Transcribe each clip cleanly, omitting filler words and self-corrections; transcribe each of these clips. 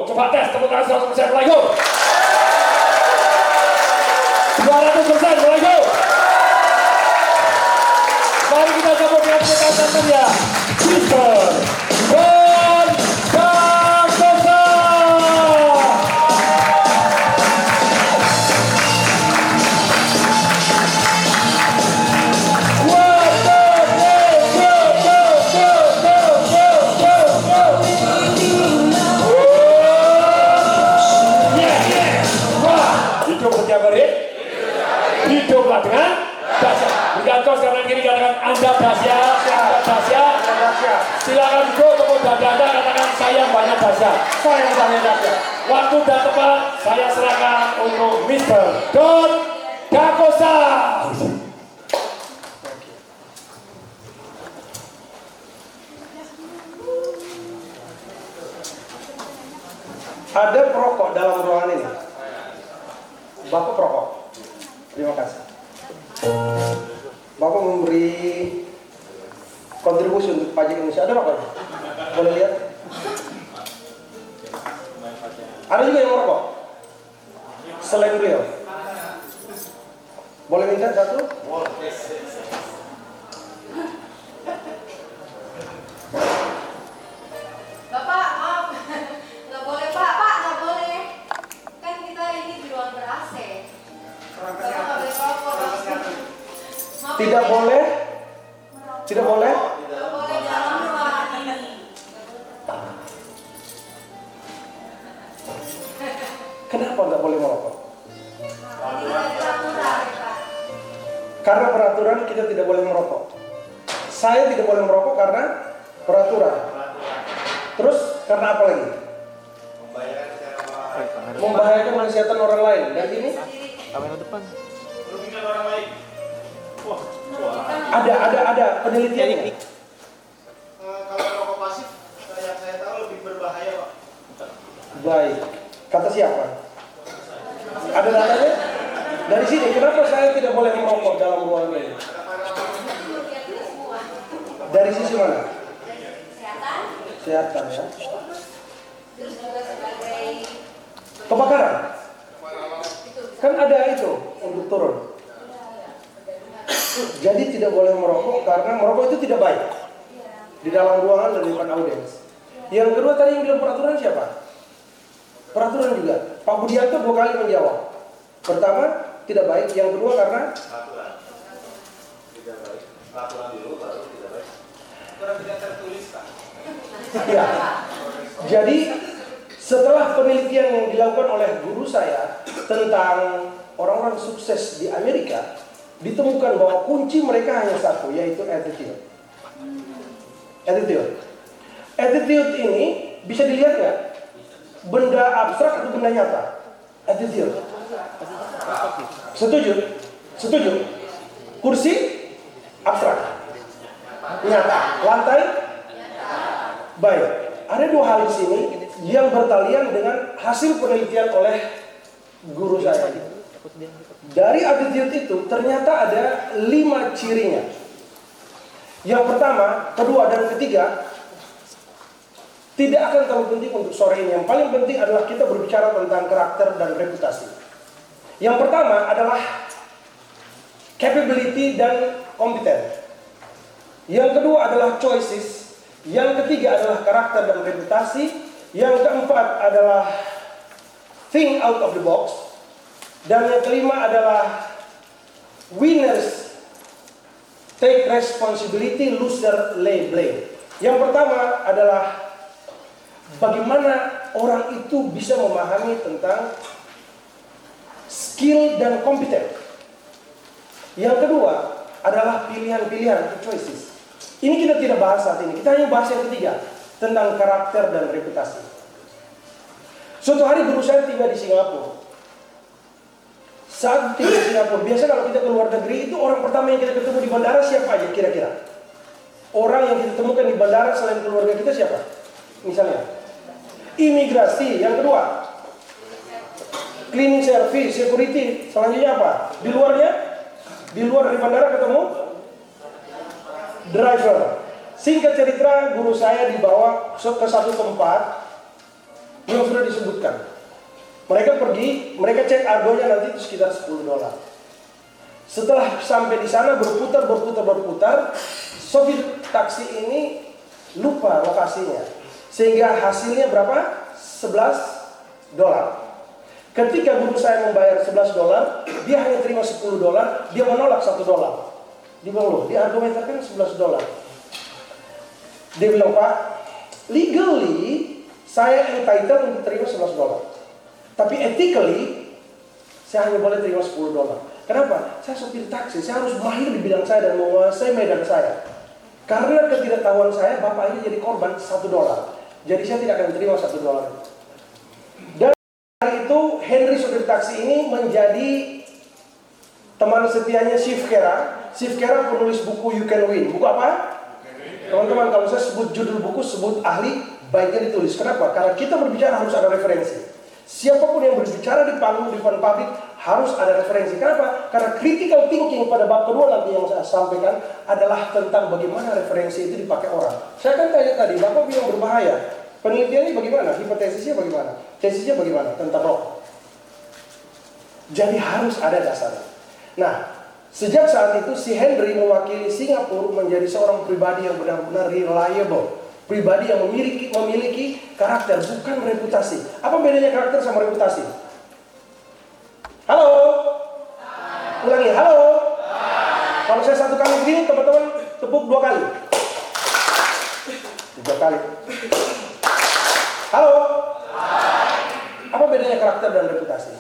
Coba tes, tepuk tangan 100% mulai go. 200% mulai go. Mari kita sambut dengan tepuk tangan meriah. Mr. Don Dakosa. Hiduplah dengan dahsyat. Berikan kos kanan kiri, katakan Anda dahsyat, Anda dahsyat. Silakan go kemudian Anda katakan saya banyak dahsyat, saya banyak dahsyat. Waktu dan tempat saya serahkan untuk Mr. Don Dakosa. Ada perokok dalam ruangan ini. Bapak perokok. Terima kasih. Bapak memberi kontribusi untuk pajak Indonesia. Ada rokoknya? Boleh lihat? Ada juga yang merokok? Selain beliau? Boleh minta satu? Bapak, maaf. Nggak boleh, Pak. Pak, nggak boleh. Kan kita ini di ruang ber-AC. Bapak nggak boleh merokok. Tidak boleh? Tidak boleh? Nggak boleh dalam ruangan ini. Kenapa nggak boleh merokok? Ini ada peraturan, Pak. Karena peraturan kita tidak boleh merokok. Saya tidak boleh merokok karena peraturan. Terus karena apa lagi? Membahayakan kesehatan orang lain. Dan ini Kamera depan. Merugikan orang lain. ada penelitiannya. Kalau rokok pasif, yang saya tahu lebih berbahaya, Pak. Baik. Kata siapa? Ada datanya? Dari sini. Kenapa saya tidak boleh merokok dalam ruangan ini? Dari sisi mana? Kesehatan, Kesehatan ya. terus juga sebagai Kebakaran. Kan ada itu untuk turun. Jadi tidak boleh merokok karena merokok itu tidak baik di dalam ruangan dan di depan audiens. Yang kedua tadi yang bilang peraturan siapa? Peraturan juga. Pak Budianto 2 kali menjawab. Pertama tidak baik, yang kedua karena Peraturan. Tidak baik. Peraturan dulu, baru tidak baik. Peraturan tidak tertulis, Pak. ya. Jadi setelah penelitian yang dilakukan oleh guru saya tentang orang-orang sukses di Amerika, ditemukan bahwa kunci mereka hanya satu, yaitu attitude. Attitude ini bisa dilihat nggak? Benda abstrak atau benda nyata? Attitude. Setuju? Setuju? Kursi? Abstrak. Nyata. Lantai? Baik. Ada 2 hal di sini yang bertalian dengan hasil penelitian oleh guru saya. Dari attitude itu ternyata ada 5 cirinya. Yang pertama, kedua, dan ketiga tidak akan terlalu penting untuk sore ini. Yang paling penting adalah kita berbicara tentang karakter dan reputasi. Yang pertama adalah capability dan competence. Yang kedua adalah choices. Yang ketiga adalah karakter dan reputasi. Yang keempat adalah think out of the box. Dan yang kelima adalah winners take responsibility, loser lay blame. Yang pertama adalah bagaimana orang itu bisa memahami tentang skill dan kompeten. Yang kedua adalah pilihan-pilihan, choices. Ini kita tidak bahas saat ini, kita hanya bahas yang ketiga, tentang karakter dan reputasi. Suatu hari guru saya tiba di Singapura. Saat tiba di Singapura, biasa kalau kita ke luar negeri, itu orang pertama yang kita ketemu di bandara siapa aja kira-kira? Orang yang kita temukan di bandara selain keluarga kita siapa? Misalnya imigrasi. Yang kedua cleaning service, security. Selanjutnya apa? Di luarnya? Di luar dari bandara ketemu driver. Singkat cerita, guru saya dibawa ke satu tempat yang sudah disebutkan. Mereka pergi, mereka cek argonya nanti itu sekitar $10. Setelah sampai di sana berputar, sopir taksi ini lupa lokasinya. Sehingga hasilnya berapa? $11. Ketika guru saya membayar $11, dia hanya terima $10, dia menolak $1. Dia bilang, loh, di argometer kan $11. Dia bilang, Pak, legally saya entitled untuk terima $11. Tapi ethically saya hanya boleh terima $10. Kenapa? Saya sopir taksi, saya harus mahir di bidang saya dan menguasai medan saya. Karena ketidaktahuan saya, bapak ini jadi korban $1. Jadi saya tidak akan terima $1. Dan hari itu Henry sopir taksi ini menjadi teman setianya Steve Kera. Steve Kera penulis buku You Can Win. Buku apa? Teman-teman, kalau saya sebut judul buku, sebut ahli, baiknya ditulis. Kenapa? Karena kita berbicara harus ada referensi. Siapapun yang berbicara di panggung, di depan publik, harus ada referensi. Kenapa? Karena critical thinking pada bab kedua nanti yang saya sampaikan adalah tentang bagaimana referensi itu dipakai orang. Saya kan tanya tadi, Bapak bilang berbahaya. Penelitiannya bagaimana? Hipotesisnya bagaimana? Tesisnya bagaimana? Tentang rokok. Jadi harus ada dasarnya. Nah, sejak saat itu si Henry mewakili Singapura menjadi seorang pribadi yang benar-benar reliable. Pribadi yang memiliki karakter, bukan reputasi. Apa bedanya karakter sama reputasi? Halo? Ulangi, halo? Kalau saya satu kali begini, teman-teman tepuk 2 kali. 3 kali. Halo? Apa bedanya karakter dan reputasi?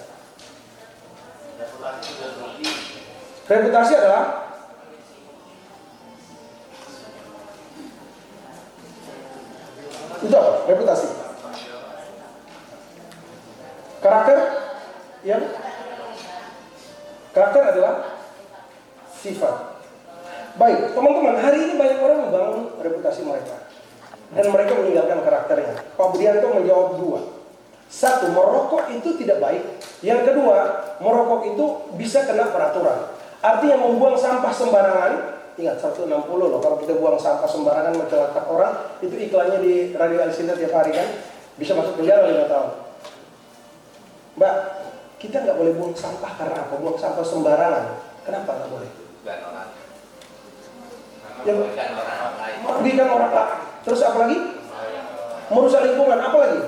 Reputasi adalah itu apa? Reputasi. Karakter? Ya. Karakter adalah sifat. Baik, teman-teman, hari ini banyak orang membangun reputasi mereka. Dan mereka meninggalkan karakternya. Pak Budianto menjawab 2. 1, merokok itu tidak baik. Yang kedua, merokok itu bisa kena peraturan. Artinya membuang sampah sembarangan. Ingat 160 loh, kalau kita buang sampah sembarangan mencelakakan orang, itu iklannya di Radio Alsinta tiap hari kan, bisa masuk penjara 5 tahun. Mbak, kita nggak boleh buang sampah karena apa? Buang sampah sembarangan. Kenapa nggak boleh? Ya, merugikan orang lain. Terus apa lagi? Merusak lingkungan. Apa lagi?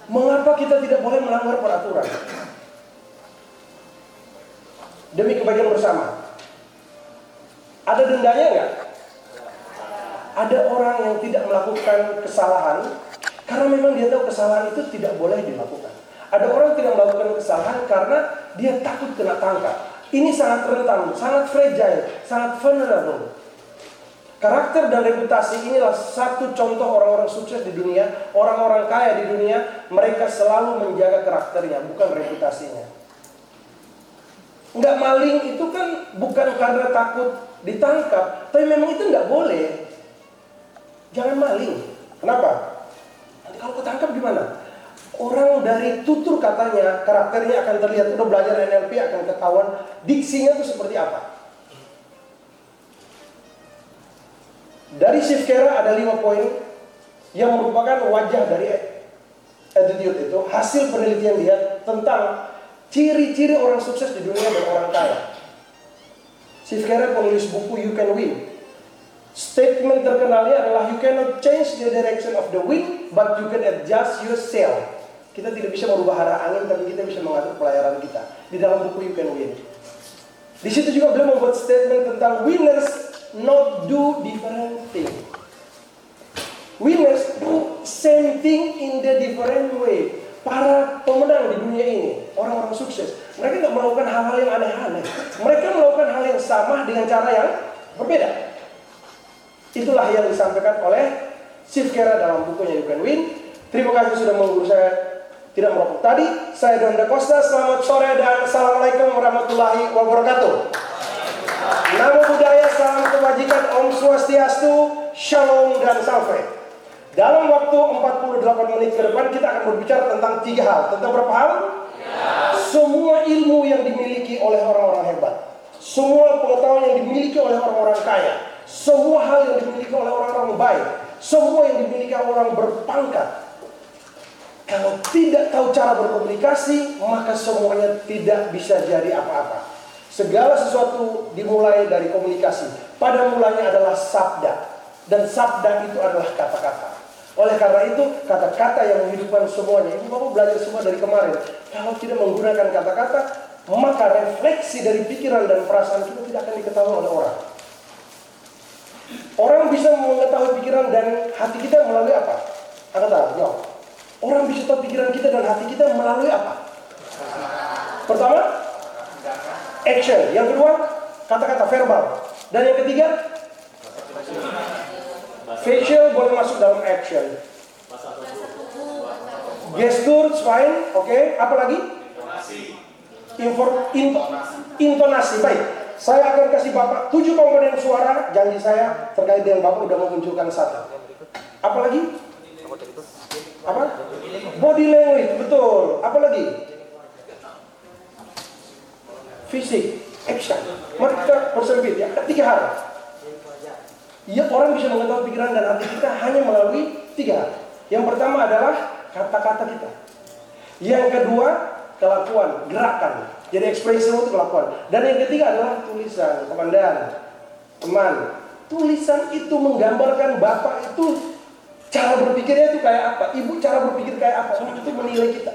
Mengapa kita tidak boleh melanggar peraturan? Demi kebaikan bersama. Ada dendanya nggak? Ada orang yang tidak melakukan kesalahan karena memang dia tahu kesalahan itu tidak boleh dilakukan. Ada orang yang tidak melakukan kesalahan karena dia takut kena tangkap. Ini sangat rentan, sangat fragile, sangat vulnerable. Karakter dan reputasi inilah satu contoh orang-orang sukses di dunia, orang-orang kaya di dunia. Mereka selalu menjaga karakternya, bukan reputasinya. Nggak maling itu kan bukan karena takut ditangkap, tapi memang itu nggak boleh. Jangan maling. Kenapa? Nanti kalau ketangkap gimana? Orang dari tutur katanya, karakternya akan terlihat. Udah belajar NLP akan ketahuan diksinya itu seperti apa. Dari Steve Kera ada 5 poin yang merupakan wajah dari attitude itu. Hasil penelitian dia tentang ciri-ciri orang sukses di dunia dan orang kaya. Steve Kera penulis buku You Can Win. Statement terkenalnya adalah you cannot change the direction of the wind, but you can adjust your sail. Kita tidak bisa merubah arah angin, tapi kita bisa mengatur pelayaran kita. Di dalam buku You Can Win. Di situ juga beliau membuat statement tentang winners not do different thing. Winners do same thing in the different way. Para pemenang di dunia ini, orang-orang sukses, mereka nggak melakukan hal-hal yang aneh-aneh. Mereka melakukan hal yang sama dengan cara yang berbeda. Itulah yang disampaikan oleh Steve Kera dalam bukunya You Can Win. Terima kasih sudah mengguru saya tidak merokok tadi. Saya Don Da Costa, selamat sore dan assalamualaikum warahmatullahi wabarakatuh. Namo Buddhaya, salam kebajikan, Om Swastiastu, Shalom dan Salve. Dalam waktu 48 menit ke depan kita akan berbicara tentang 3 hal. Tentang berapa hal? Semua ilmu yang dimiliki oleh orang-orang hebat, semua pengetahuan yang dimiliki oleh orang-orang kaya, semua hal yang dimiliki oleh orang-orang baik, semua yang dimiliki oleh orang berpangkat, Kalau tidak tahu cara berkomunikasi, maka semuanya tidak bisa jadi apa-apa. Segala sesuatu dimulai dari komunikasi. Pada mulanya adalah sabda. Dan sabda itu adalah kata-kata. Oleh karena itu, kata-kata yang menghidupkan semuanya. Ibu bapak belajar semua dari kemarin. Kalau tidak menggunakan kata-kata, maka refleksi dari pikiran dan perasaan kita tidak akan diketahui oleh orang. Orang bisa mengetahui pikiran dan hati kita melalui apa? Angkat tangan, jawab. Orang bisa tahu pikiran kita dan hati kita melalui apa? Pertama, action. Yang kedua, kata-kata verbal. Dan yang ketiga, facial boleh masuk dalam action. Gestur, fine, oke. Apa lagi? Intonasi. Baik. Saya akan kasih Bapak 7 komponen suara. Janji saya terkait dengan Bapak udah memunculkan satu. Apa lagi? Apa? Body language, betul. Apa lagi? Fisik, action. Mari kita persempit ya. Ada 3 hal. Ya, orang bisa mengetahui pikiran dan hati kita hanya melalui 3 hal. Yang pertama adalah kata-kata kita. Yang kedua, kelakuan, gerakan. Jadi ekspresi itu kelakuan. Dan yang ketiga adalah tulisan, komandan, teman. Tulisan itu menggambarkan Bapak itu cara berpikirnya itu kayak apa, Ibu cara berpikir kayak apa, itu menilai kita.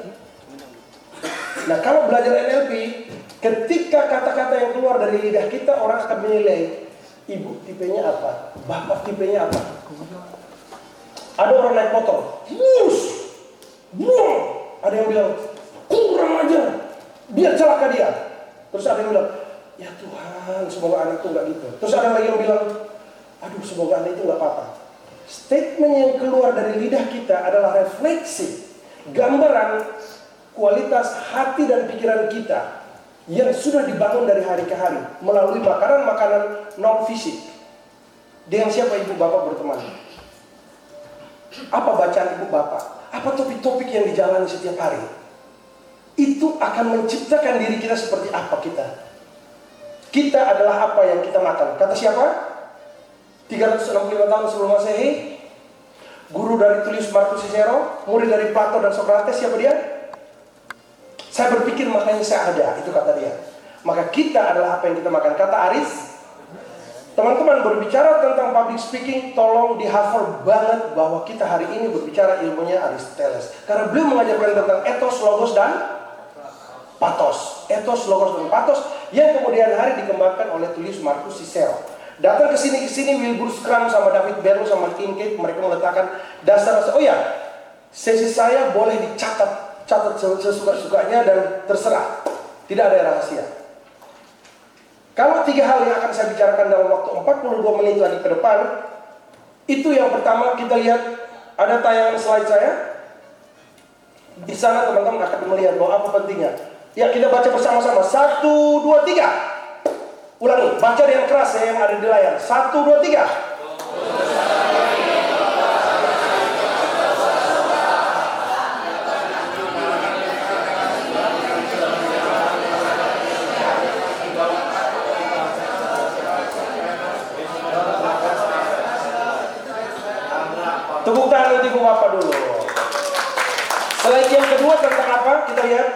Nah, kalau belajar NLP, ketika kata-kata yang keluar dari lidah kita, orang akan menilai Ibu tipenya apa, Bapak tipenya apa. Ada orang naik motor, buang. Ada yang bilang, kurang ajar, biar celaka dia. Terus ada yang bilang, ya Tuhan, semoga anak itu nggak gitu. Terus ada lagi yang bilang, aduh, semoga anak itu nggak apa-apa. Statement yang keluar dari lidah kita adalah refleksi, gambaran kualitas hati dan pikiran kita yang sudah dibangun dari hari ke hari melalui makanan-makanan non-fisik. Dengan siapa ibu bapak berteman? Apa bacaan ibu bapak? Apa topik-topik yang dijalani setiap hari? Itu akan menciptakan diri kita seperti apa kita. Kita adalah apa yang kita makan. Kata siapa? 365 tahun sebelum Masehi, guru dari Tullius Marcus Cicero, murid dari Plato dan Socrates, siapa dia? Saya berpikir makanya saya ada, itu kata dia. Maka kita adalah apa yang kita makan. Kata Aris, teman-teman berbicara tentang public speaking, tolong dihafal banget bahwa kita hari ini berbicara ilmunya Aristoteles. Karena beliau mengajarkan tentang ethos, logos, dan pathos. Ethos, logos, dan pathos yang kemudian hari dikembangkan oleh Tullius Marcus Cicero. Datang ke sini Wilbur Scrum sama David Berlo sama Kincaid, mereka meletakkan dasar-dasar. Oh ya, sesi saya boleh catat sesuka-sukanya dan terserah. Tidak ada rahasia. Kalau 3 hal yang akan saya bicarakan dalam waktu 42 menit lagi ke depan, itu yang pertama kita lihat, ada tayangan slide saya. Di sana teman-teman akan melihat bahwa apa pentingnya. Ya, kita baca bersama-sama. 1, 2, 3. Ulangi, baca dengan keras ya yang ada di layar. 1, 2, 3. Tepuk tangan untuk ibu bapak dulu. Slide yang kedua tentang apa? Kita lihat.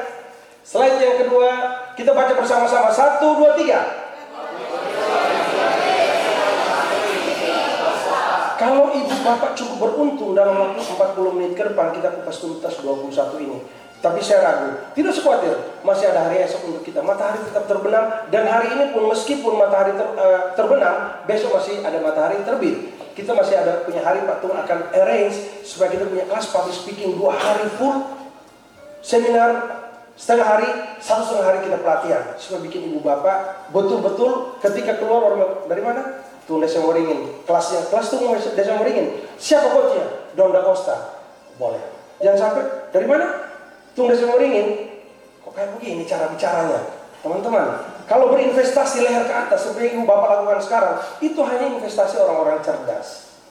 Slide yang kedua, kita baca bersama-sama. 1, 2, 3. Kalau ibu bapak cukup beruntung dalam waktu 40 menit ke depan kita kupas tuntas 21 ini. Tapi saya ragu, tidak usah khawatir, masih ada hari esok untuk kita. Matahari tetap terbenam, dan hari ini pun meskipun matahari terbenam, besok masih ada matahari terbit. Kita masih ada punya hari, Pak Tung akan arrange supaya kita punya kelas public speaking 2 hari full, seminar setengah hari, 1,5 hari kita pelatihan supaya bikin ibu bapak betul-betul ketika keluar orang dari mana? Tung Desa Moringin, kelas Tung Desa Moringin. Siapa coachnya? Donda Costa. Boleh. Jangan sampai dari mana? Tung Desa Moringin. Kok kayak begini cara bicaranya? Teman-teman, kalau berinvestasi leher ke atas seperti ibu bapak lakukan sekarang, itu hanya investasi orang-orang cerdas.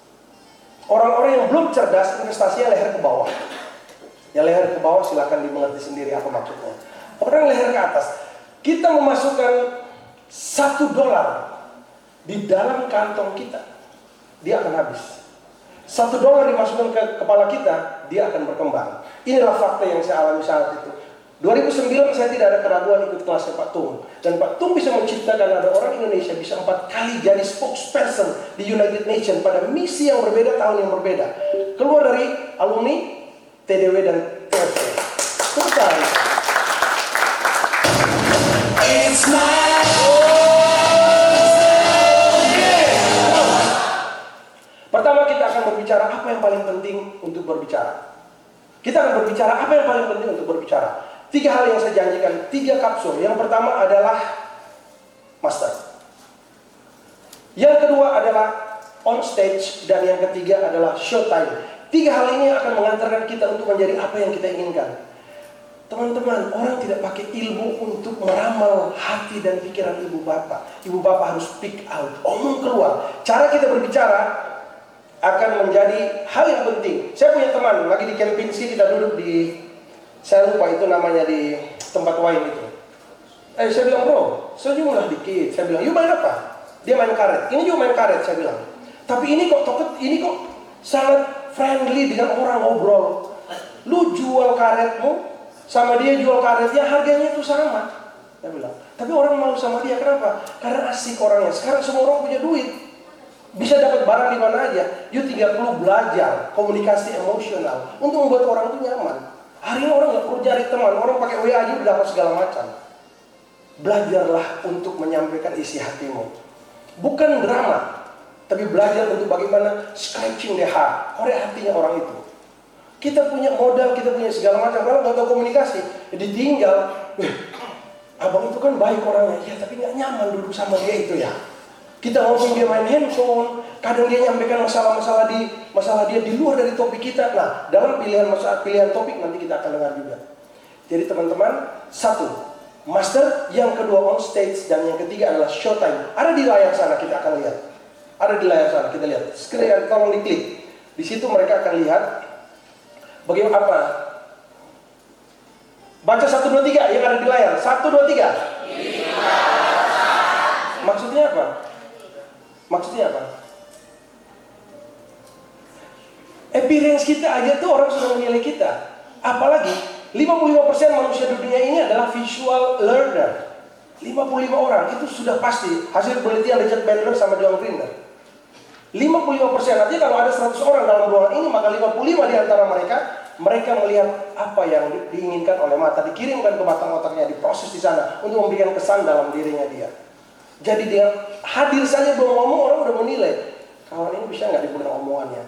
Orang-orang yang belum cerdas investasinya leher ke bawah. Ya leher ke bawah silakan dimengerti sendiri apa maksudnya. Orang leher ke atas, kita memasukkan $1 di dalam kantong kita, dia akan habis. $1 dimasukkan ke kepala kita, dia akan berkembang. Inilah fakta yang saya alami saat itu. 2009 saya tidak ada keraguan ikut kelasnya Pak Tung. Dan Pak Tung bisa menciptakan ada orang Indonesia bisa 4 kali jadi spokesperson di United Nations pada misi yang berbeda, tahun yang berbeda. Keluar dari alumni TDW dan TFC. Selesai. Pertama kita akan berbicara apa yang paling penting untuk berbicara. Kita akan berbicara apa yang paling penting untuk berbicara. 3 hal yang saya janjikan, 3 kapsul. Yang pertama adalah master. Yang kedua adalah on stage. Dan yang ketiga adalah showtime. 3 hal ini akan mengantarkan kita untuk menjadi apa yang kita inginkan. Teman-teman, orang tidak pakai ilmu untuk meramal hati dan pikiran ibu bapak. Ibu bapak harus speak out, omong keluar. Cara kita berbicara akan menjadi hal yang penting. Saya punya teman, lagi di Kempinski, kita duduk di, saya lupa itu namanya, di tempat wine itu. Saya bilang, bro, senyumlah dikit. Saya bilang, you main apa? Dia main karet. Ini juga main karet, saya bilang. Tapi ini kok sangat friendly dengan orang ngobrol. Lu jual karetmu, sama dia jual karetnya, harganya itu sama. Saya bilang, tapi orang mau sama dia, kenapa? Karena asik orangnya. Sekarang semua orang punya duit, bisa dapat barang di mana aja. You tinggal perlu belajar komunikasi emosional untuk membuat orang itu nyaman. Hari ini orang nggak perlu cari teman, orang pakai WA aja udah dapat segala macam. Belajarlah untuk menyampaikan isi hatimu, bukan drama, tapi belajar untuk bagaimana scratching the heart, korek hatinya orang itu. Kita punya modal, kita punya segala macam. Kalau nggak tahu komunikasi, ditinggal. Abang itu kan baik orangnya, ya tapi nggak nyaman duduk sama dia itu ya. Kita ngomong dia main handphone, kadang dia nyampaikan masalah dia di luar dari topik kita. Nah, dalam pilihan topik nanti kita akan dengar juga. Jadi teman-teman, 1, master, yang kedua on stage, dan yang ketiga adalah showtime. Ada di layar sana, kita akan lihat. Ada di layar sana, kita lihat. Screen, tolong diklik. Di situ mereka akan lihat bagaimana apa. Baca 1, 2, 3 yang ada di layar. 1, 2, 3. Maksudnya apa? Maksudnya apa? Appearance kita aja tuh orang sudah menilai kita. Apalagi 55% manusia di dunia ini adalah visual learner. 55 orang itu sudah pasti hasil penelitian Richard Bandler sama John Grinder. 55%, artinya kalau ada 100 orang dalam ruangan ini, maka 55 di antara mereka melihat apa yang diinginkan oleh mata, dikirimkan ke batang otaknya, diproses di sana untuk memberikan kesan dalam dirinya dia. Jadi dia hadir saja belum ngomong, orang udah menilai kawan ini bisa nggak dipegang omongannya.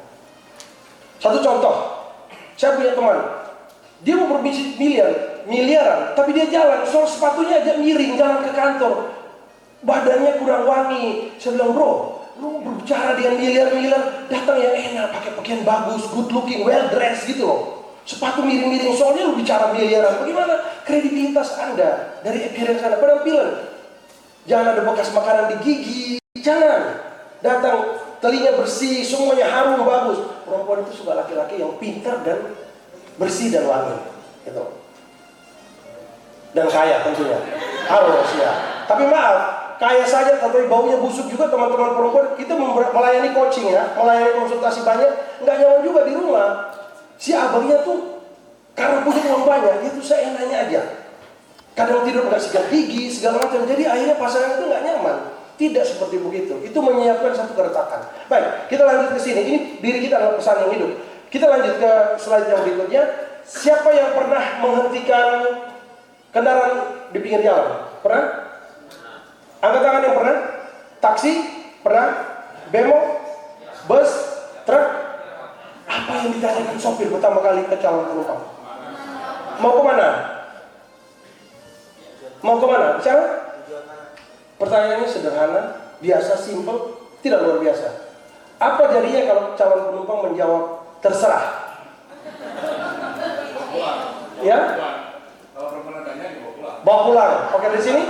Satu contoh, saya punya teman, dia mau berbisnis miliaran, tapi dia jalan, soal sepatunya aja miring, jalan ke kantor, badannya kurang wangi. Saya bilang, bro, lu berbicara dengan miliar-miliar, datang yang enak, pakai pakaian bagus, good looking, well dressed gitu loh. Sepatu miring-miring, soalnya lu bicara miliaran. Bagaimana kredibilitas Anda dari appearance Anda, penampilan? Jangan ada bekas makanan di gigi, jangan. Datang telinga bersih, semuanya harum, bagus. Perempuan itu suka laki-laki yang pintar dan bersih dan wangi, gitu. Dan kaya tentunya, harus ya. Tapi maaf, kaya saja tapi baunya busuk juga teman-teman perempuan. Kita melayani coaching ya, melayani konsultasi banyak, nggak nyaman juga di rumah. Si abangnya tuh karena punya uang banyak, dia tuh seenaknya aja. Kadang tidur nggak sikat gigi, segala macam. Jadi akhirnya pasangan itu nggak nyaman. Tidak seperti begitu. Itu menyiapkan satu keretakan. Baik, kita lanjut ke sini. Ini diri kita adalah pesan yang hidup. Kita lanjut ke slide yang berikutnya. Siapa yang pernah menghentikan kendaraan di pinggir jalan? Pernah? Angkat tangan yang pernah? Taksi? Pernah? Bemo? Bus? Truk? Apa yang ditanyakan sopir pertama kali ke calon penumpang? Mau kemana? Mau kemana? Bicara? Pertanyaannya sederhana, biasa, simple, tidak luar biasa. Apa jadinya kalau calon penumpang menjawab terserah? Ya? Kalau perempuan tanya dibawa pulang. Bawa pulang. Oke, di sini.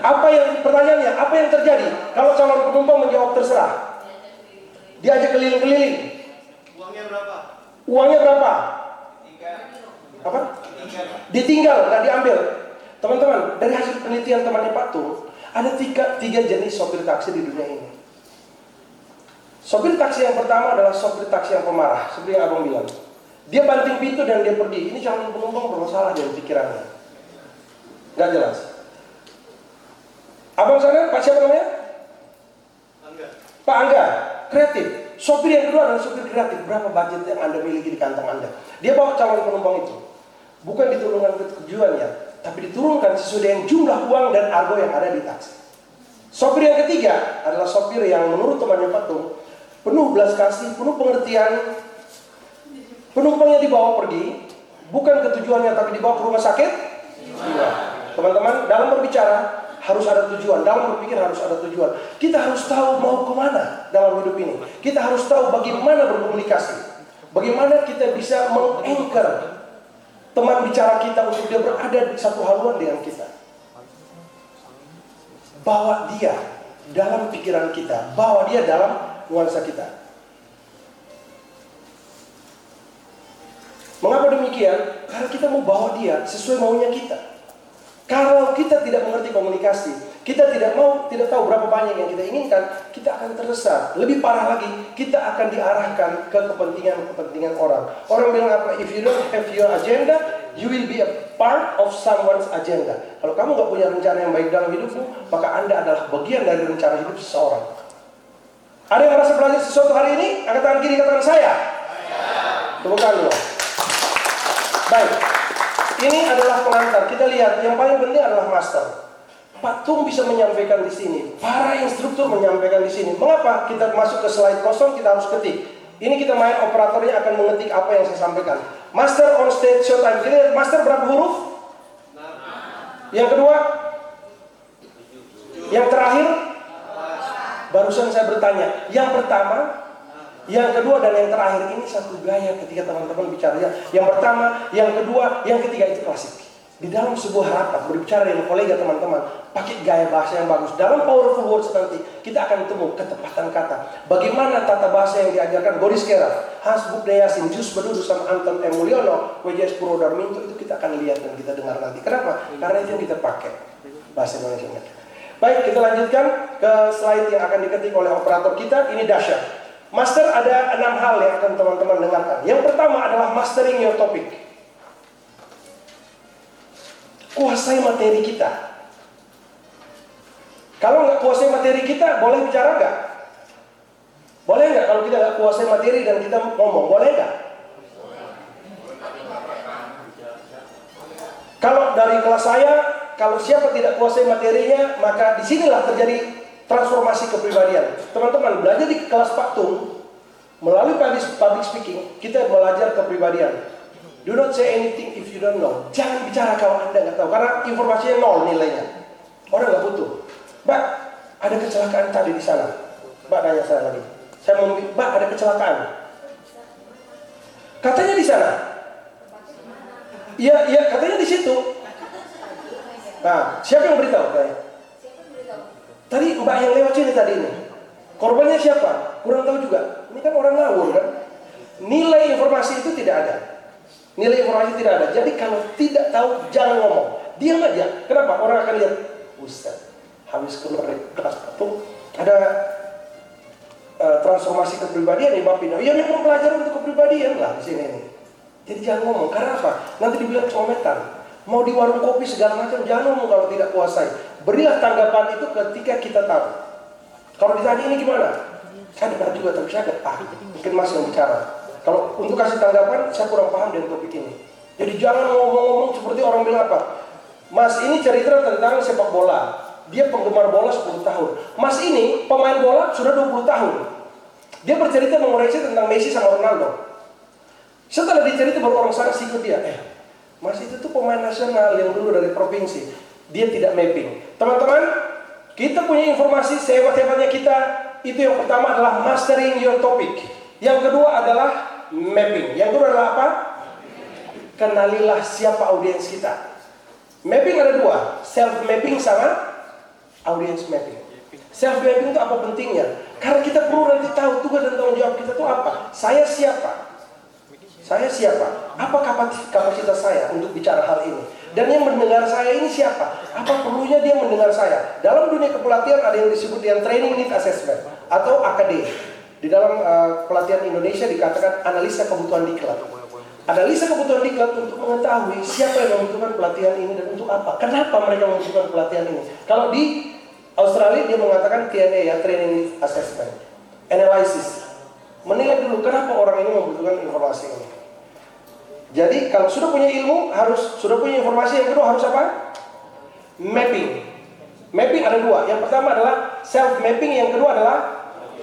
Apa yang pertanyaannya? Apa yang terjadi kalau calon penumpang menjawab terserah? Diajak keliling-keliling. Uangnya berapa? Uangnya berapa? Apa? Ditinggal. Ditinggal, nggak diambil. Teman-teman, dari hasil penelitian temannya Pak Tung, ada tiga jenis sopir taksi di dunia ini. Sopir taksi yang pertama adalah sopir taksi yang pemarah, seperti yang abang bilang. Dia banting pintu dan dia pergi. Ini calon penumpang bermasalah dengan pikirannya. Nggak jelas. Abang sana, Pak siapa namanya? Angga. Pak Angga, kreatif. Sopir yang kedua adalah sopir kreatif. Berapa budget yang Anda miliki di kantong Anda? Dia bawa calon penumpang itu. Bukan diturunkan ke tujuannya, tapi diturunkan sesuai dengan jumlah uang dan argo yang ada di taksi. Sopir yang ketiga adalah sopir yang menurut temannya Patung, penuh belas kasih, penuh pengertian. Penumpangnya dibawa pergi, bukan ke tujuannya, tapi dibawa ke rumah sakit jiwa. Teman-teman, dalam berbicara harus ada tujuan, dalam berpikir harus ada tujuan. Kita harus tahu mau kemana dalam hidup ini. Kita harus tahu bagaimana berkomunikasi, bagaimana kita bisa meng-anchor teman bicara kita untuk dia berada di satu haluan dengan kita. Bawa dia dalam pikiran kita, bawa dia dalam nuansa kita. Mengapa demikian? Karena kita mau bawa dia sesuai maunya kita. Kalau kita tidak mengerti komunikasi, kita tidak tahu berapa banyak yang kita inginkan, kita akan tersesat. Lebih parah lagi, kita akan diarahkan ke kepentingan orang. Orang bilang apa? If you don't have your agenda, you will be a part of someone's agenda. Kalau kamu nggak punya rencana yang baik dalam hidupmu, maka Anda adalah bagian dari rencana hidup seseorang. Ada yang merasa belajar sesuatu hari ini? Angkat tangan kiri, katakan saya. Tepuk dulu. Baik, ini adalah pengantar. Kita lihat, yang paling penting adalah master. Pak Tung bisa menyampaikan di sini, para instruktur menyampaikan di sini. Mengapa kita masuk ke slide kosong? Kita harus ketik. Ini kita main, operatornya akan mengetik apa yang saya sampaikan. Master on stage showtime. Kita lihat master berapa huruf? Yang kedua, yang terakhir, barusan saya bertanya. Yang pertama, yang kedua dan yang terakhir, ini satu gaya ketika teman-teman bicara. Yang pertama, yang kedua, yang ketiga itu klasik. Di dalam sebuah rapat berbicara dengan kolega teman-teman, pakai gaya bahasa yang bagus. Dalam powerful words nanti kita akan temu ketepatan kata. Bagaimana tata bahasa yang diajarkan Boris Kera, Hans Buknayasin, Jus Bedudu sama Anton M. Mulyono, W.J.S. Purwodarminto, itu kita akan lihat dan kita dengar nanti. Kenapa? Karena itu yang kita pakai bahasa Indonesia. Baik, kita lanjutkan ke slide yang akan diketik oleh operator kita. Ini dahsyat. Master, ada 6 hal yang akan teman-teman dengarkan. Yang pertama adalah mastering your topic. Kuasai materi kita. Kalau nggak kuasai materi kita, boleh bicara nggak? Boleh nggak kalau kita nggak kuasai materi dan kita ngomong? Boleh nggak? Kalau dari kelas saya, kalau siapa tidak kuasai materinya, maka disinilah terjadi transformasi kepribadian. Teman-teman, belajar di kelas Pak Tung, melalui public speaking, kita belajar kepribadian. Do not say anything if you don't know. Jangan bicara kalau Anda nggak tahu, karena informasinya 0 nilainya. Orang nggak butuh. Mbak, ada kecelakaan tadi di sana. Mbak nanya saya lagi. Saya mau, Mbak, ada kecelakaan. Katanya di sana. Iya, katanya di situ. Nah, siapa yang beritahu? Tadi Mbak yang lewat sini tadi ini. Korbannya siapa? Kurang tahu juga. Ini kan orang ngawur kan. Nilai informasi itu tidak ada. Nilai informasi tidak ada. Jadi kalau tidak tahu, jangan ngomong. Diam aja. Kenapa? Orang akan lihat, Ustaz, habis keluar dari kelas Patung, ada transformasi kepribadian nih Bapak Pino. Ya memang pelajaran untuk kepribadian lah di sini nih. Jadi jangan ngomong. Karena apa? Nanti dibilang cometan. Mau di warung kopi segala macam, jangan ngomong kalau tidak kuasai. Berilah tanggapan itu ketika kita tahu. Kalau ditanya ini gimana? Saya dengar juga, tapi saya nggak mungkin Mas yang bicara. Kalau untuk kasih tanggapan, saya kurang paham dengan topik ini. Jadi jangan ngomong-ngomong seperti orang bilang apa. Mas ini cerita tentang sepak bola. Dia penggemar bola 10 tahun. Mas ini pemain bola sudah 20 tahun. Dia bercerita mengoreksi tentang Messi sama Ronaldo. Setelah dicerita baru orang sana sikut dia. Mas itu tuh pemain nasional yang dulu dari provinsi. Dia tidak mapping. Teman-teman, kita punya informasi sehebat-hebatnya kita. Itu yang pertama adalah mastering your topic. Yang kedua adalah mapping. Yang kedua adalah apa? Kenalilah siapa audiens kita. Mapping ada 2, self mapping sama audience mapping. Self mapping itu apa pentingnya? Karena kita perlu nanti tahu tugas dan tanggung jawab kita itu apa. Saya siapa? Saya siapa? Apa kapasitas saya untuk bicara hal ini? Dan yang mendengar saya ini siapa? Apa perlunya dia mendengar saya? Dalam dunia kepelatihan ada yang disebut dengan training need assessment atau AKD. Di dalam pelatihan Indonesia dikatakan analisa kebutuhan diklat. Ada lista kebutuhan diklat untuk mengetahui siapa yang membutuhkan pelatihan ini dan untuk apa. Kenapa mereka membutuhkan pelatihan ini? Kalau di Australia dia mengatakan TNA ya, Training Assessment, Analysis. Menilai dulu kenapa orang ini membutuhkan informasi ini. Jadi kalau sudah punya ilmu, sudah punya informasi, yang kedua harus apa? Mapping. Mapping ada dua. Yang pertama adalah self mapping, yang kedua adalah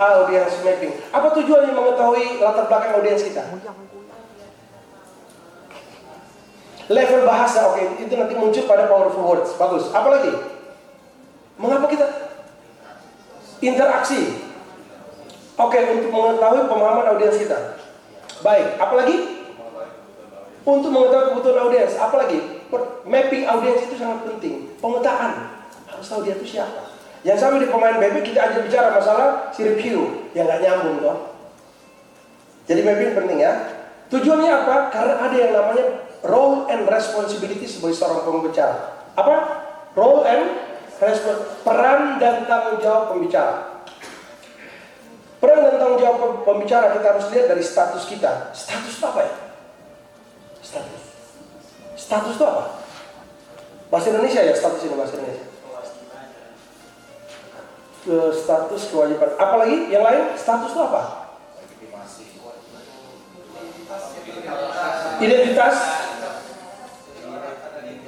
audience mapping. Apa tujuannya mengetahui latar belakang audiens kita? Level bahasa, oke, itu nanti muncul pada powerful words. Bagus. Apa lagi? Mengapa kita interaksi? Oke, untuk mengetahui pemahaman audiens kita. Baik. Apa lagi? Untuk mengetahui kebutuhan audiens. Apa lagi? Mapping audiens itu sangat penting. Pemetaan. Harus tahu dia itu siapa. Yang sama di pemain BB kita aja bicara masalah si review yang nggak nyambung toh. Jadi mapping penting ya. Tujuannya apa? Karena ada yang namanya role and responsibility sebagai seorang pembicara. Apa? Role and peran dan tanggung jawab pembicara. Peran dan tanggung jawab pembicara kita harus lihat dari status kita. Status itu apa ya? Status itu apa? Bahasa Indonesia ya, status ini bahasa Indonesia. Status kewajiban. Apalagi yang lain? Status itu apa? Identitas.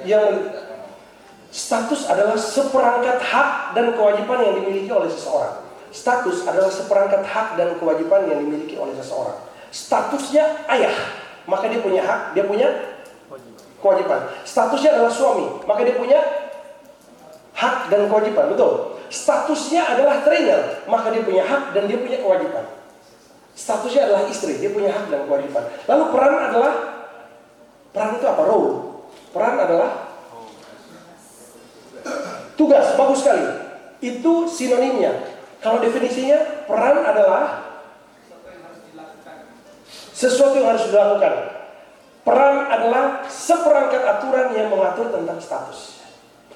Yang status adalah seperangkat hak dan kewajiban yang dimiliki oleh seseorang. Status adalah seperangkat hak dan kewajiban yang dimiliki oleh seseorang. Statusnya ayah, maka dia punya hak, dia punya kewajiban. Statusnya adalah suami, maka dia punya hak dan kewajiban, betul. Statusnya adalah trainer, maka dia punya hak dan dia punya kewajiban. Statusnya adalah istri, dia punya hak dan kewajiban. Lalu peran itu apa? Role. Peran adalah tugas, bagus sekali. Itu sinonimnya. Kalau definisinya, peran adalah sesuatu yang harus dilakukan. Peran adalah seperangkat aturan yang mengatur tentang status.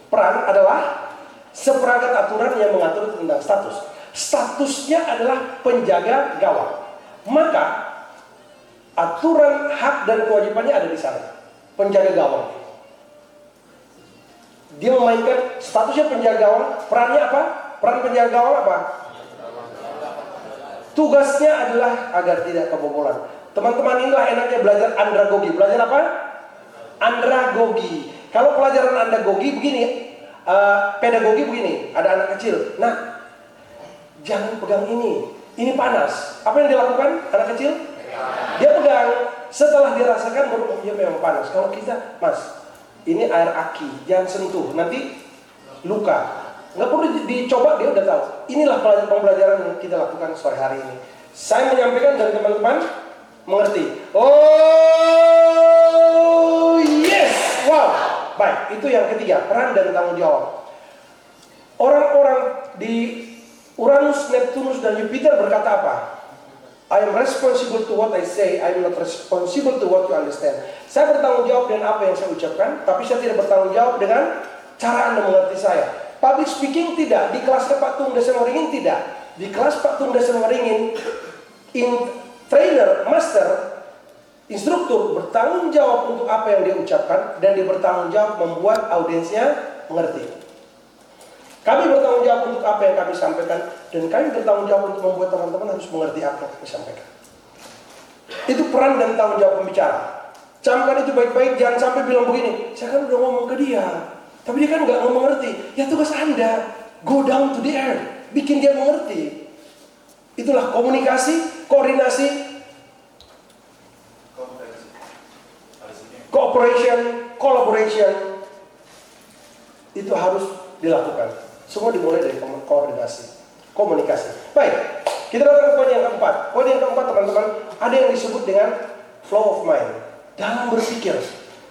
Peran adalah seperangkat aturan yang mengatur tentang status. Statusnya adalah penjaga gawang. Maka aturan hak dan kewajibannya ada di sana. Penjaga gawang. Dia memainkan statusnya penjaga gawang. Perannya apa? Peran penjaga gawang apa? Tugasnya adalah agar tidak kebobolan. Teman-teman, inilah enaknya belajar andragogi. Belajar apa? Andragogi. Kalau pelajaran andragogi begini, pedagogi begini, ada anak kecil. Nah, jangan pegang ini. Ini panas. Apa yang dilakukan anak kecil? Dia pegang. Setelah dirasakan baru dia memang panas. Kalau kita, Mas, ini air aki, jangan sentuh, nanti luka. Nggak perlu dicoba, dia udah tahu. Inilah pembelajaran yang kita lakukan sore hari ini. Saya menyampaikan dan teman-teman mengerti. Oh yes, wow. Baik, itu yang ketiga, peran dan tanggung jawab. Orang-orang di Uranus, Neptunus, dan Jupiter berkata apa? I am responsible to what I say, I am not responsible to what you understand. Saya bertanggung jawab dengan apa yang saya ucapkan, tapi saya tidak bertanggung jawab dengan cara Anda mengerti saya. Public speaking tidak, di kelas Pak Tung Desa Waringin tidak. Di kelas Pak Tung Desa Waringin, trainer, master, instruktur bertanggung jawab untuk apa yang dia ucapkan, dan dia bertanggung jawab membuat audiensnya mengerti. Kami bertanggung jawab untuk apa yang kami sampaikan, dan kami bertanggung jawab untuk membuat teman-teman harus mengerti apa yang kami sampaikan. Itu peran dan tanggung jawab pembicara. Camkan itu baik-baik, jangan sampai bilang begini, saya kan udah ngomong ke dia, tapi dia kan nggak mengerti. Ya tugas Anda, go down to the earth, bikin dia mengerti. Itulah komunikasi, koordinasi, cooperation, collaboration. Itu harus dilakukan. Semua dimulai dari koordinasi, komunikasi. Baik, kita datang ke poin yang keempat. Poin yang keempat, teman-teman, ada yang disebut dengan flow of mind. Dalam berpikir,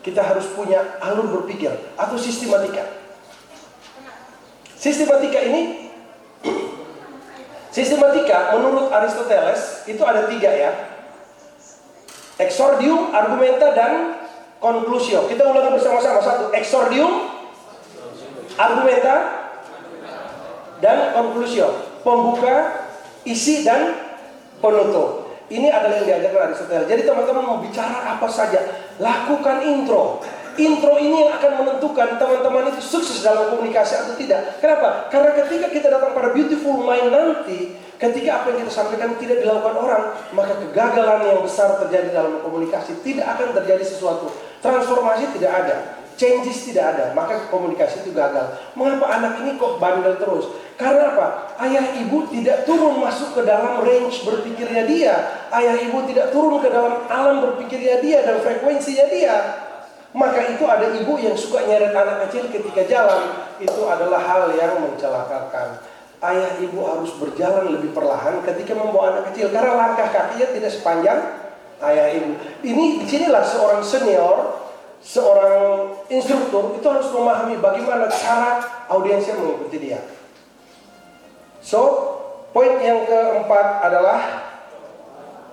kita harus punya alur berpikir atau sistematika. Sistematika menurut Aristoteles itu ada 3 ya. Exordium, argumenta, dan conclusio. Kita ulangi bersama-sama. 1. Exordium, argumenta, dan conclusio. Pembuka, isi, dan penutup. Ini adalah yang diajarkan Aristoteles. Jadi teman-teman mau bicara apa saja, lakukan intro. Intro ini yang akan menentukan teman-teman itu sukses dalam komunikasi atau tidak. Kenapa? Karena ketika kita datang pada beautiful mind nanti, ketika apa yang kita sampaikan tidak dilakukan orang, maka kegagalan yang besar terjadi dalam komunikasi. Tidak akan terjadi sesuatu. Transformasi tidak ada. Changes tidak ada, maka komunikasi itu gagal. Mengapa anak ini kok bandel terus? Karena apa? Ayah ibu tidak turun masuk ke dalam range berpikirnya dia. Ayah ibu tidak turun ke dalam alam berpikirnya dia dan frekuensinya dia. Maka itu ada ibu yang suka nyeret anak kecil ketika jalan. Itu adalah hal yang mencelakakan. Ayah ibu harus berjalan lebih perlahan ketika membawa anak kecil, karena langkah kakinya tidak sepanjang ayah ibu. Ini disinilah seorang senior, seorang instruktur itu harus memahami bagaimana cara audiensnya mengikuti dia. So, poin yang keempat adalah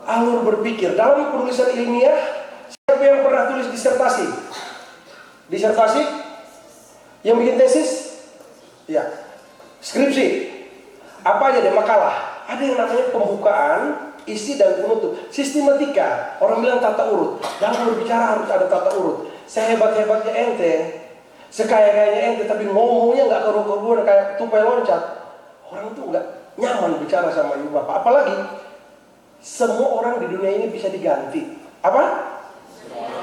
alur berpikir. Dalam penulisan ilmiah, siapa yang pernah tulis disertasi? Disertasi? Yang bikin tesis? Ya. Skripsi? Apa aja deh, makalah. Ada yang namanya pembukaan, isi dan penutup. Sistematika, orang bilang tata urut. Dalam berbicara harus ada tata urut. Sehebat-hebatnya ente, sekaya-kayanya ente, tapi ngomongnya nggak keruh-keruh kayak tupai loncat, orang tuh nggak nyaman bicara sama ibu bapak. Apalagi semua orang di dunia ini bisa diganti. Apa?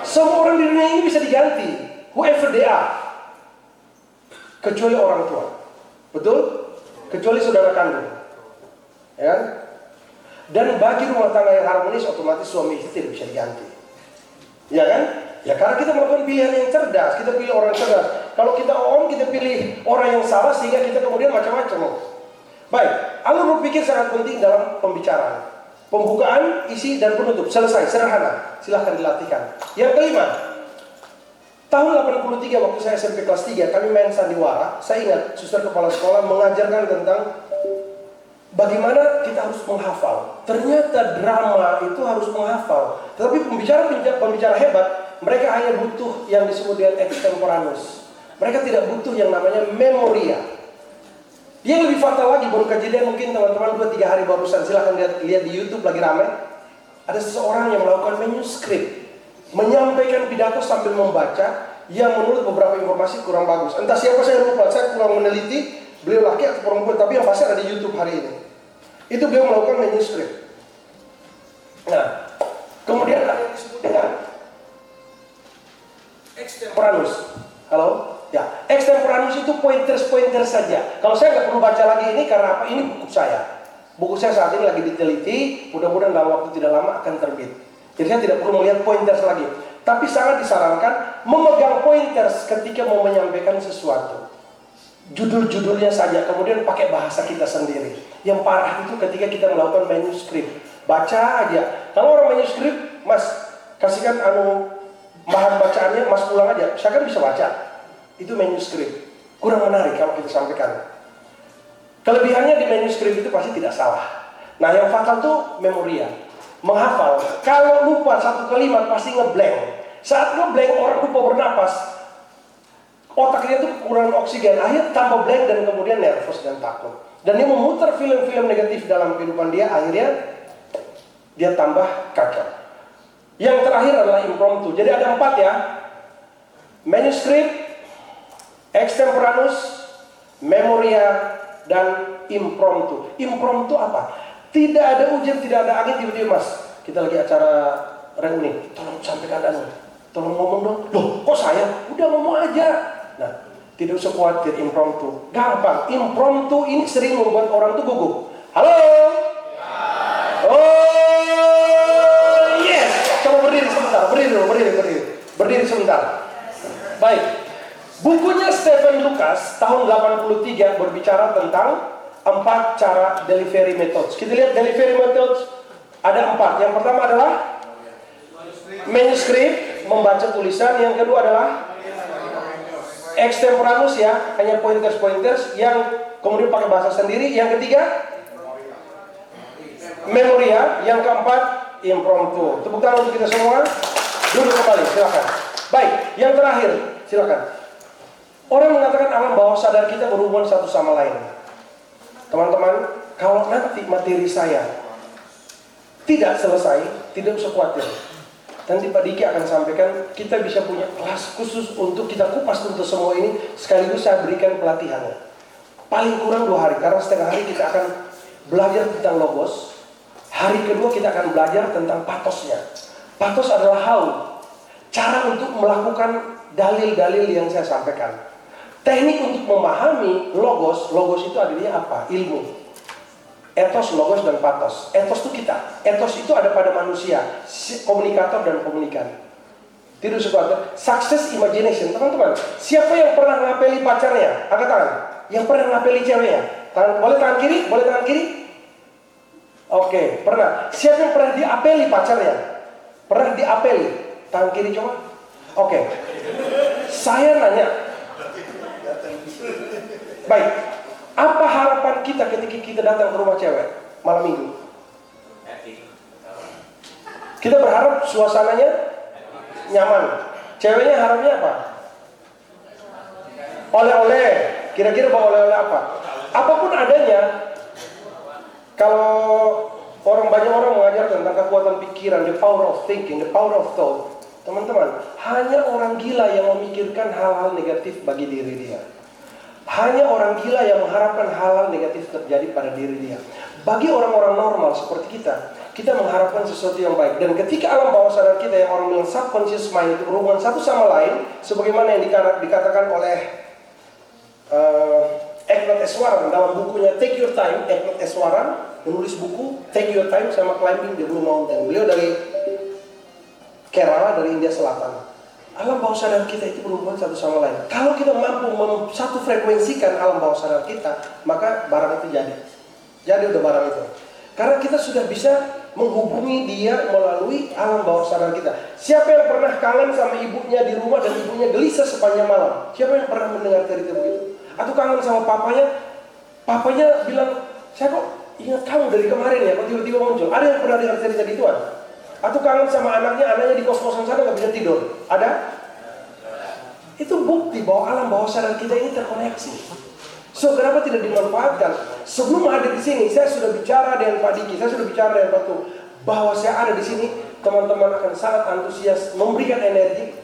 Semua orang di dunia ini bisa diganti, whoever they are, kecuali orang tua. Betul? Kecuali saudara kandung, ya kan? Dan bagi rumah tangga yang harmonis, otomatis suami istri tidak bisa diganti, ya kan? Ya karena kita melakukan pilihan yang cerdas, kita pilih orang cerdas. Kalau kita kita pilih orang yang salah sehingga kita kemudian macam-macam. Baik, alur berpikir sangat penting dalam pembicaraan. Pembukaan, isi, dan penutup. Selesai, sederhana. Silahkan dilatihkan. Yang kelima, tahun 83 waktu saya SMP kelas 3, kami main sandiwara. Saya ingat, suster kepala sekolah mengajarkan tentang bagaimana kita harus menghafal. Ternyata drama itu harus menghafal. Tetapi pembicara hebat, mereka hanya butuh yang disebut dengan extemporaneous. Mereka tidak butuh yang namanya memoria. Yang lebih fatal lagi, baru kejadian mungkin teman-teman 2-3 hari barusan, silahkan lihat di YouTube lagi ramai. Ada seseorang yang melakukan manuskrip, menyampaikan pidato sambil membaca, yang menurut beberapa informasi kurang bagus. Entah siapa, saya lupa, saya kurang meneliti beliau laki atau perempuan, tapi yang pasti ada di YouTube hari ini. Itu beliau melakukan manuskrip. Nah, kemudian ada yang disebut dengan extemporaneous. Halo? Ya, extemporaneous itu pointers saja. Kalau saya nggak perlu baca lagi ini karena apa? Ini buku saya. Buku saya saat ini lagi diteliti, mudah-mudahan dalam waktu tidak lama akan terbit. Jadi saya tidak perlu melihat pointers lagi. Tapi sangat disarankan memegang pointers ketika mau menyampaikan sesuatu. Judul-judulnya saja, kemudian pakai bahasa kita sendiri. Yang parah itu ketika kita melakukan manuskrip. Baca aja. Kalau orang manuskrip, Mas, kasihkan bahan bacaannya, Mas pulang aja. Saya kan bisa baca. Itu manuskrip. Kurang menarik kalau kita sampaikan. Kelebihannya di manuskrip itu pasti tidak salah. Nah, yang fatal tuh memoria. Menghafal. Kalau lupa satu kalimat pasti ngeblank. Saat ngeblank orang lupa bernapas. Otaknya tuh kurang oksigen. Akhirnya tambah blank dan kemudian nervous dan takut. Dan dia memutar film-film negatif dalam kehidupan dia. Akhirnya dia tambah kacau. Yang terakhir adalah impromptu. Jadi ada 4 ya. Manuskrip, extemporaneous, memoria, dan impromptu. Impromptu apa? Tidak ada hujan, tidak ada angin, tiba-tiba, Mas, kita lagi acara reuni, tolong sampaikan tolong ngomong dong. Loh, kok saya? Udah ngomong aja. Nah, tidak usah khawatir impromptu. Gampang. Impromptu ini sering membuat orang tuh gugup. Halo? Oh, yes. Coba berdiri sebentar. Berdiri sebentar. Baik. Bukunya Stephen Lucas tahun 83 berbicara tentang 4 cara delivery methods. Kita lihat delivery methods ada 4. Yang pertama adalah manuskrip, membaca tulisan. Yang kedua adalah extemporaneous ya, hanya pointers yang kemudian pakai bahasa sendiri. Yang ketiga memoria. Yang keempat impromptu. Tepuk tangan untuk kita semua. Duduk kembali, silakan. Baik, yang terakhir, silakan. Orang mengatakan alam bawah sadar kita berhubungan satu sama lain. Teman-teman, kalau nanti materi saya Tidak selesai, tidak usah khawatir. Nanti Pak Diki akan sampaikan, kita bisa punya kelas khusus untuk kita kupas untuk semua ini, sekaligus saya berikan pelatihannya. Paling kurang 2 hari, karena setengah hari kita akan belajar tentang logos. Hari kedua kita akan belajar tentang patosnya. Patos adalah how, cara untuk melakukan dalil-dalil yang saya sampaikan. Teknik untuk memahami logos itu adanya apa? Ilmu. Etos, logos, dan patos. Etos itu kita. Etos itu ada pada manusia, komunikator dan komunikan. Tidak usah. Success imagination, teman-teman. Siapa yang pernah ngapeli pacarnya? Angkat tangan. Yang pernah ngapeli ceweknya? Boleh tangan kiri? Boleh tangan kiri? Oke, pernah. Siapa yang pernah diapeli pacarnya? Pernah diapeli? Tangan kiri coba. Oke. Saya nanya. Baik. Apa harapan kita ketika kita datang ke rumah cewek malam minggu? Kita berharap suasananya nyaman. Ceweknya harapnya apa? Oleh-oleh. Kira-kira bawa oleh-oleh apa? Apapun adanya. Kalau banyak orang mengajar tentang kekuatan pikiran, the power of thinking, the power of thought. Teman-teman, hanya orang gila yang memikirkan hal-hal negatif bagi diri dia. Hanya orang gila yang mengharapkan hal-hal negatif terjadi pada diri dia. Bagi orang-orang normal seperti kita mengharapkan sesuatu yang baik. Dan ketika alam bawah sadar kita yang orang bilang subconscious mind itu berhubungan satu sama lain, sebagaimana yang dikatakan oleh Eknat Eswaran dalam bukunya Take Your Time. Eknat Eswaran menulis buku Take Your Time sama Climbing the Blue Mountain. Beliau dari Kerala, dari India Selatan. Alam bawah sadar kita itu berhubungan satu sama lain. Kalau kita mampu satu frekuensikan alam bawah sadar kita, maka barang itu jadi. Jadi udah barang itu. Karena kita sudah bisa menghubungi dia melalui alam bawah sadar kita. Siapa yang pernah kangen sama ibunya di rumah dan ibunya gelisah sepanjang malam? Siapa yang pernah mendengar cerita begitu? Atau kangen sama papanya bilang, saya kok ingat kamu dari kemarin ya, kok tiba-tiba muncul. Ada yang pernah dengar cerita gituan? Atau kangen sama anaknya di kos-kosan sana nggak bisa tidur? Ada? Itu bukti bahwa alam bawah sadar kita ini terkoneksi. So, kenapa tidak dimanfaatkan? Sebelum hadir di sini, saya sudah bicara dengan Pak Diki, saya sudah bicara dengan Pak Tu, bahwa saya ada di sini, teman-teman akan sangat antusias memberikan energi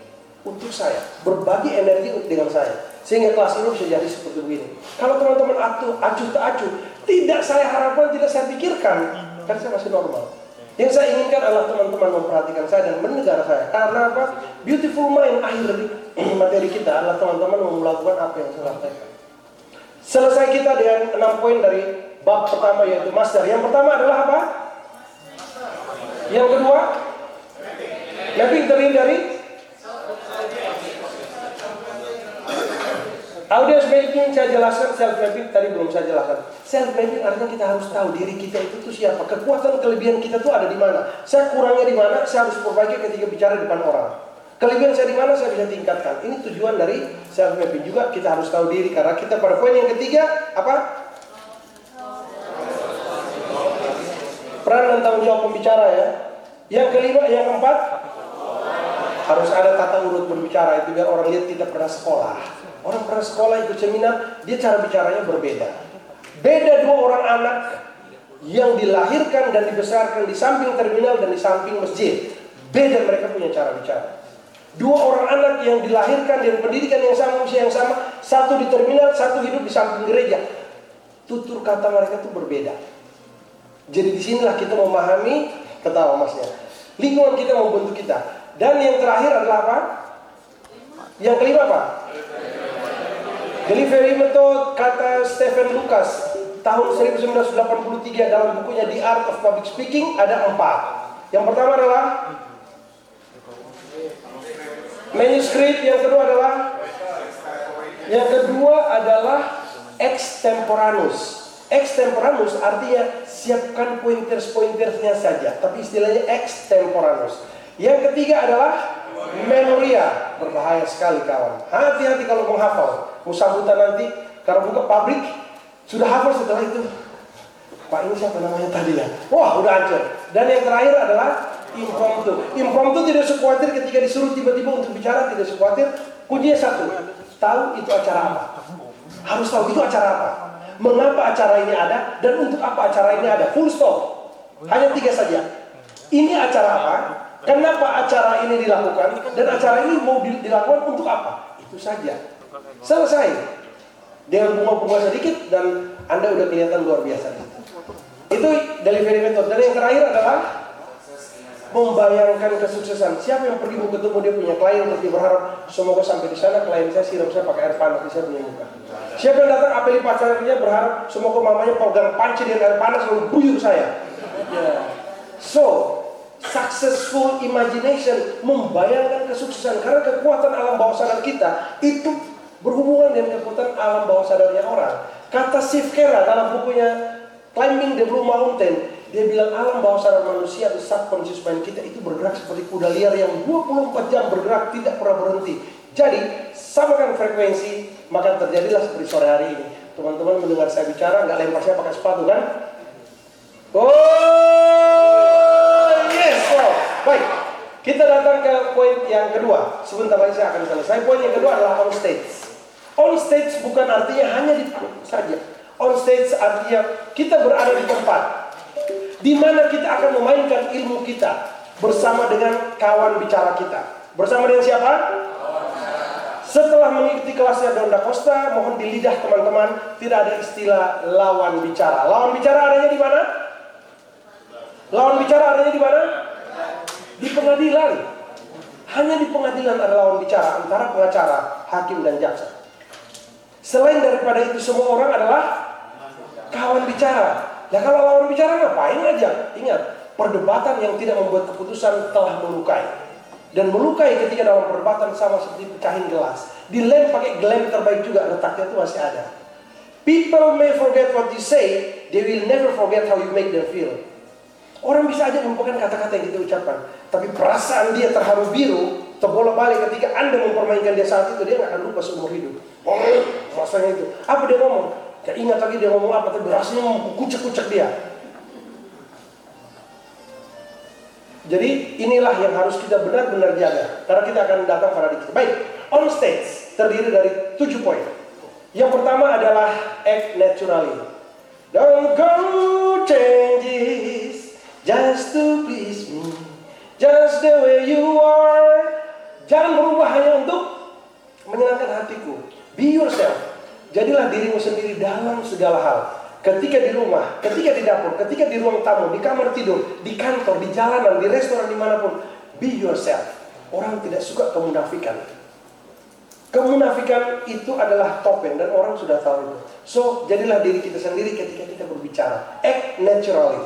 untuk saya, berbagi energi dengan saya, sehingga kelas ini bisa jadi seperti begini. Kalau teman-teman acuh tak acuh, tidak saya harapkan, tidak saya pikirkan, kan saya masih normal. Yang saya inginkan adalah teman-teman memperhatikan saya dan mendengar saya. Karena apa? Beautiful mind akhir dari materi kita adalah teman-teman melakukan apa yang saya sampaikan. Selesai kita dengan 6 poin dari bab pertama, yaitu master. Yang pertama adalah apa? Yang kedua, mapping terdiri dari audience mapping. Saya jelaskan. Self mapping tadi belum saya jelaskan. Self mapping artinya kita harus tahu diri kita itu tuh siapa, kekuatan kelebihan kita tuh ada di mana, saya kurangnya di mana, saya harus perbaiki ketika bicara di depan orang. Kelebihan saya di mana, saya bisa tingkatkan. Ini tujuan dari self mapping. Juga kita harus tahu diri, karena kita pada poin yang ketiga apa? Peran dan tanggung jawab pembicara ya. Yang kelima, yang keempat, harus ada tata urut berbicara. Itu biar orang lihat kita pernah sekolah. Orang pernah sekolah ikut seminar, dia cara bicaranya berbeda. Beda dua orang anak yang dilahirkan dan dibesarkan di samping terminal dan di samping masjid. Beda mereka punya cara bicara. Dua orang anak yang dilahirkan dengan pendidikan yang sama, usia yang sama, satu di terminal, satu hidup di samping gereja. Tutur kata mereka itu berbeda. Jadi disinilah kita memahami, ketawa masnya, lingkungan kita membentuk kita. Dan yang terakhir adalah apa? Yang kelima apa? Delivery method, kata Stephen Lucas tahun 1983 dalam bukunya The Art of Public Speaking, ada 4. Yang pertama adalah manuscript, yang kedua adalah extemporaneous. Extemporaneous artinya siapkan pointers-pointersnya saja, tapi istilahnya extemporaneous. Yang ketiga adalah memoria. Berbahaya sekali kawan. Hati-hati kalau menghafal. Mau sambutan nanti, kalau buka pabrik sudah hafal, setelah itu Pak ini siapa namanya tadi ya? Wah udah hancur. Dan yang terakhir adalah impromptu. Impromptu tidak usah khawatir ketika disuruh tiba-tiba untuk bicara, tidak usah khawatir. Kuncinya satu, tahu itu acara apa. Harus tahu itu acara apa, mengapa acara ini ada, dan untuk apa acara ini ada. Full stop. Hanya 3 saja. Ini acara apa? Kenapa acara ini dilakukan? Dan acara ini mau dilakukan untuk apa? Itu saja. Selesai. Dengan bunga-bunga sedikit dan Anda udah kelihatan luar biasa. Itu delivery method. Dan yang terakhir adalah membayangkan kesuksesan. Siapa yang pergi mau ketemu dia punya klien terus dia berharap semoga sampai di sana klien saya siram saya pakai air panas saya punya muka. Siapa yang datang apeli pacarnya berharap semoga mamanya pegang panci dengan air panas lalu buyur saya. So, successful imagination membayangkan kesuksesan karena kekuatan alam bawah sadar kita itu berhubungan dengan kekuatan alam bawah sadarnya orang. Kata Steve Carell dalam bukunya Climbing the Blue Mountain, dia bilang alam bawah sadar manusia atau subconscious mind kita itu bergerak seperti kuda liar yang 24 jam bergerak tidak pernah berhenti. Jadi samakan frekuensi maka terjadilah seperti sore hari ini. Teman-teman mendengar saya bicara nggak lempar saya pakai sepatu kan? Oh yes, oh. Baik. Kita datang ke poin yang kedua. Sebentar lagi saya akan selesai. Poin yang kedua adalah on stage. On stage bukan artinya hanya di saja. On stage artinya kita berada di tempat di mana kita akan memainkan ilmu kita bersama dengan kawan bicara kita. Bersama dengan siapa? Setelah mengikuti kelasnya Don Da Costa, mohon di lidah teman-teman tidak ada istilah lawan bicara. Lawan bicara adanya di mana? Lawan bicara adanya di mana? Di pengadilan. Hanya di pengadilan ada lawan bicara antara pengacara, hakim dan jaksa. Selain daripada itu semua orang adalah kawan bicara. Nah kalau lawan bicara ngapain aja? Ingat, perdebatan yang tidak membuat keputusan telah melukai. Dan melukai ketika dalam perdebatan sama seperti pecahin gelas. Dilem pakai gelem terbaik juga, retaknya itu masih ada. People may forget what you say, they will never forget how you make them feel. Orang bisa aja melupakan kata-kata yang kita ucapkan, tapi perasaan dia terharu biru, terbolak-balik ketika Anda mempermainkan dia saat itu, dia nggak akan lupa seumur hidup. Oh, rasanya itu. Apa dia ngomong? Gak ingat lagi dia ngomong apa, tapi rasanya kucek-kucek dia. Jadi inilah yang harus kita benar-benar jaga, karena kita akan datang pada diri kita. Baik, on stage terdiri dari 7 poin. Yang pertama adalah act naturally. Don't go changes just to please me, just the way you are. Jangan berubah hanya untuk menyenangkan hatiku. Be yourself. Jadilah dirimu sendiri dalam segala hal. Ketika di rumah, ketika di dapur, ketika di ruang tamu, di kamar tidur, di kantor, di jalanan, di restoran, dimanapun. Be yourself. Orang tidak suka kemunafikan. Kemunafikan itu adalah topeng dan orang sudah tahu itu. So, jadilah diri kita sendiri ketika kita berbicara. Act naturally.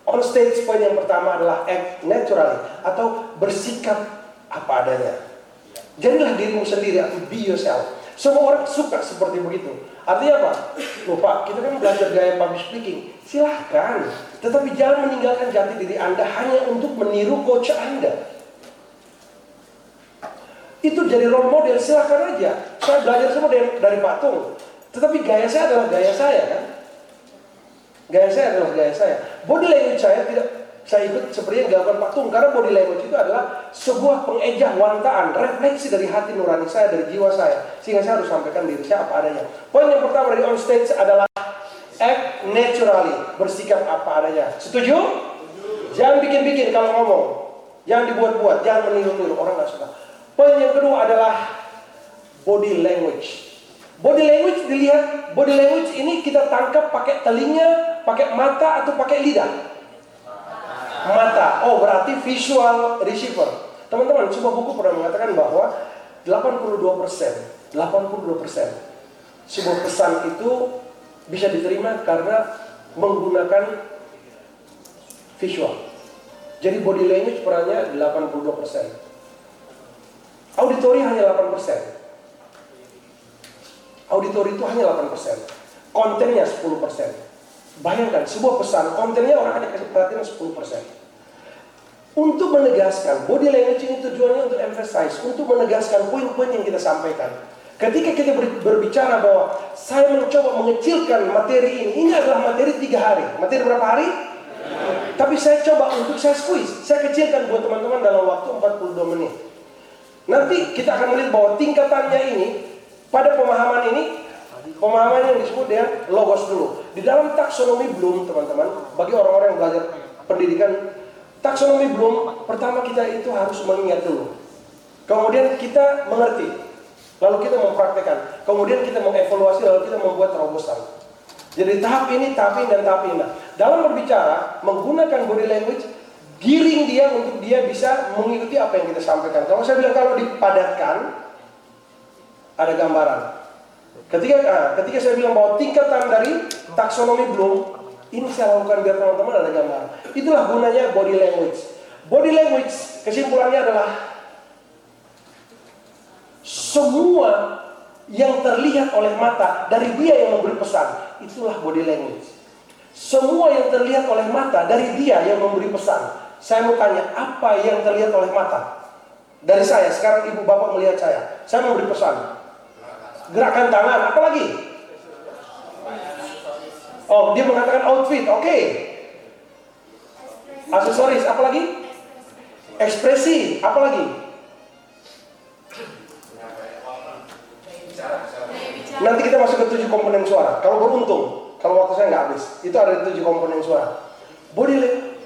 On stage poin yang pertama adalah act naturally atau bersikap apa adanya. Jadilah dirimu sendiri atau be yourself. Semua orang suka seperti begitu. Artinya apa? Loh Pak, kita kan belajar gaya public speaking. Silahkan. Tetapi jangan meninggalkan jati diri Anda hanya untuk meniru coach Anda. Itu jadi role model, silahkan aja. Saya belajar semua dari Pak Tung. Tetapi gaya saya adalah gaya saya kan. Gaya saya adalah gaya saya. Body language saya tidak saya ikut seperti yang dilakukan Pak Tung. Karena body language itu adalah sebuah pengejah wantaan, refleksi dari hati nurani saya, dari jiwa saya. Sehingga saya harus sampaikan diri saya apa adanya. Poin yang pertama dari on stage adalah act naturally, bersikap apa adanya. Setuju? Jangan bikin-bikin kalau ngomong. Jangan dibuat-buat, jangan meniru-niru, orang gak suka. Poin yang kedua adalah body language. Body language dilihat, body language ini kita tangkap pakai telinga, pakai mata atau pakai lidah. Mata, oh berarti visual receiver. Teman-teman, sebuah buku pernah mengatakan bahwa 82% sebuah pesan itu bisa diterima karena menggunakan visual. Jadi body language perannya 82%. Auditori hanya 8%. Auditori itu hanya 8%. Kontennya 10%. Bayangkan, sebuah pesan, kontennya orang hanya kasih perhatian 10%. Untuk menegaskan, body language ini tujuannya untuk emphasize, untuk menegaskan poin-poin yang kita sampaikan. Ketika kita berbicara bahwa saya mencoba mengecilkan materi ini adalah materi 3 hari. Materi berapa hari? Tapi saya coba untuk saya squeeze, saya kecilkan buat teman-teman dalam waktu 42 menit. Nanti kita akan melihat bahwa tingkatannya ini, pada pemahaman ini, pemahaman yang disebut dengan logos dulu. Di dalam taksonomi Bloom, teman-teman, bagi orang-orang yang belajar pendidikan, Taksonomi Bloom, pertama kita itu harus mengingat dulu. Kemudian kita mengerti. Lalu kita mempraktekkan. Kemudian kita mengevaluasi, lalu kita membuat terobosan. Jadi tahap ini, dan tahap ini. Dalam berbicara, menggunakan body language, giring dia untuk dia bisa mengikuti apa yang kita sampaikan. Kalau saya bilang kalau dipadatkan, ada gambaran. Ketika saya bilang bahwa tingkatan dari taksonomi Bloom, ini saya lakukan biar teman-teman ada gambaran. Itulah gunanya body language. Body language kesimpulannya adalah semua yang terlihat oleh mata dari dia yang memberi pesan. Itulah body language. Semua yang terlihat oleh mata dari dia yang memberi pesan. Saya mau tanya, apa yang terlihat oleh mata? Dari saya, sekarang ibu bapak melihat saya memberi pesan. Gerakan tangan, apa lagi? Oh, dia mengatakan outfit, oke. Aksesoris, apa lagi? Ekspresi, apa lagi? Nanti kita masuk ke 7 komponen suara. Kalau beruntung, kalau waktu saya nggak habis, itu ada 7 komponen suara. Body language.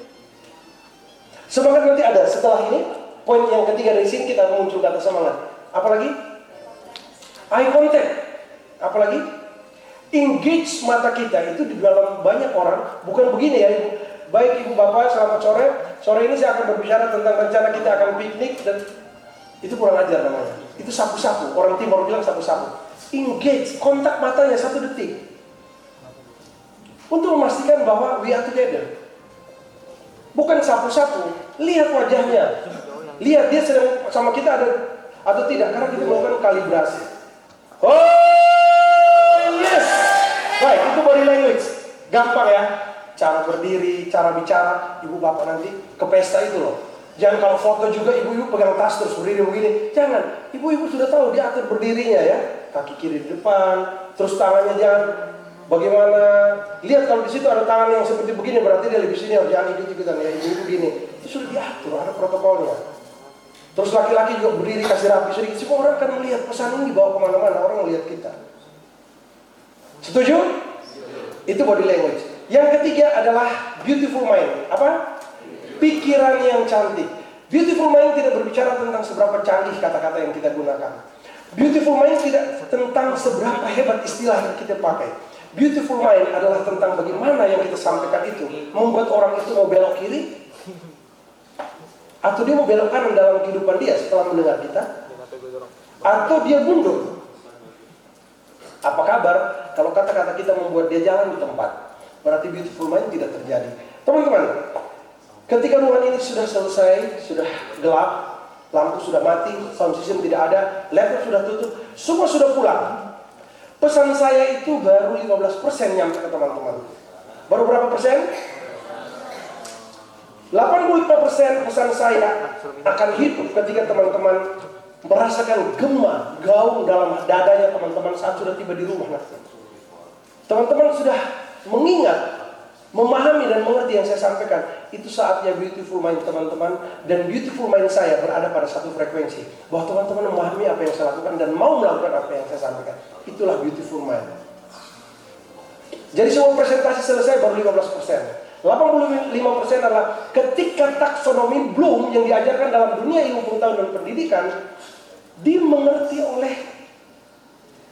Semangat nanti ada. Setelah ini, poin yang ketiga dari sini kita muncul kata semangat. Apa lagi? Eye contact. Apa lagi? Engage mata kita itu di dalam banyak orang. Bukan begini ya ibu. Baik ibu bapak, selamat sore. Sore ini saya akan berbicara tentang rencana kita akan piknik dan itu kurang ajar namanya. Itu sapu-sapu. Orang timur bilang sapu-sapu. Engage, kontak matanya 1 detik. Untuk memastikan bahwa we are together. Bukan sapu-sapu. Lihat wajahnya. Lihat dia sedang sama kita ada atau tidak. Karena kita melakukan kalibrasi. Oh yes. Baik, itu body language. Gampang ya. Cara berdiri, cara bicara. Ibu bapak nanti ke pesta itu loh. Jangan kalau foto juga ibu-ibu pegang tas terus berdiri begini. Jangan. Ibu-ibu sudah tahu dia atur berdirinya ya. Kaki kiri di depan, terus tangannya jangan bagaimana. Lihat kalau di situ ada tangan yang seperti begini berarti dia lebih sini, jangan ikut-ikutan ya. Ibu-ibu begini. Itu sudah diatur, ada protokolnya. Terus laki-laki juga berdiri kasih rapi sedikit. Semua orang akan melihat pesan ini dibawa kemana-mana. Orang melihat kita. Setuju? Itu body language. Yang ketiga adalah beautiful mind. Apa? Pikiran yang cantik. Beautiful mind tidak berbicara tentang seberapa canggih kata-kata yang kita gunakan. Beautiful mind tidak tentang seberapa hebat istilah yang kita pakai. Beautiful mind adalah tentang bagaimana yang kita sampaikan itu membuat orang itu mau belok kiri atau dia mau belok kanan dalam kehidupan dia setelah mendengar kita, atau dia mundur. Apa kabar kalau kata-kata kita membuat dia jalan di tempat? Berarti beautiful mind tidak terjadi. Teman-teman, ketika ruangan ini sudah selesai, sudah gelap, lampu sudah mati, sound system tidak ada, laptop sudah tutup, semua sudah pulang. Pesan saya itu baru 15% nyampe ke teman-teman. Baru berapa persen? 85% pesan saya akan hidup ketika teman-teman merasakan gema, gaung dalam dadanya teman-teman saat sudah tiba di rumah nanti. Teman-teman sudah mengingat, memahami dan mengerti yang saya sampaikan. Itu saatnya beautiful mind teman-teman dan beautiful mind saya berada pada satu frekuensi. Bahwa teman-teman memahami apa yang saya lakukan dan mau melakukan apa yang saya sampaikan. Itulah beautiful mind. Jadi semua presentasi selesai baru 15%. 85% adalah ketika taksonomi Bloom yang diajarkan dalam dunia ilmu pengetahuan dan pendidikan dimengerti oleh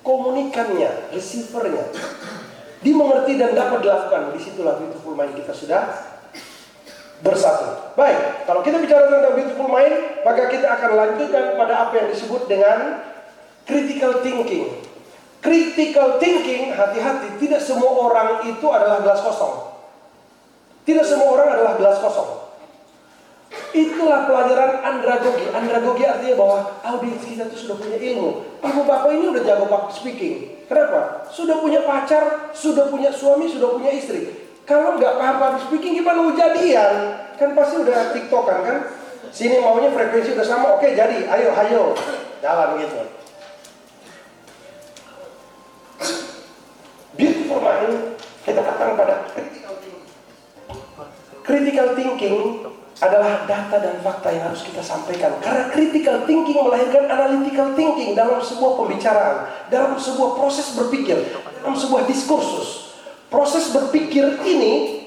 komunikannya, receivernya. Dimengerti dan dapat dilakukan. Disitulah beautiful mind kita sudah bersatu. Baik, kalau kita bicara tentang beautiful mind, maka kita akan lanjutkan pada apa yang disebut dengan critical thinking. Critical thinking, hati-hati, tidak semua orang itu adalah gelas kosong. Tidak semua orang adalah gelas kosong. Itulah pelajaran andragogi. Andragogi artinya bahwa audiens kita itu sudah punya ilmu. Ibu bapak ini udah jago public speaking. Kenapa? Sudah punya pacar, sudah punya suami, sudah punya istri. Kalau nggak paham public speaking, gimana mau jadian? Kan pasti udah tiktokan kan? Sini maunya frekuensi udah sama, oke jadi, ayo, jalan gitu. Beautiful mind, kita datang pada critical thinking adalah data dan fakta yang harus kita sampaikan. Karena critical thinking melahirkan analytical thinking dalam sebuah pembicaraan, dalam sebuah proses berpikir, dalam sebuah diskursus. Proses berpikir ini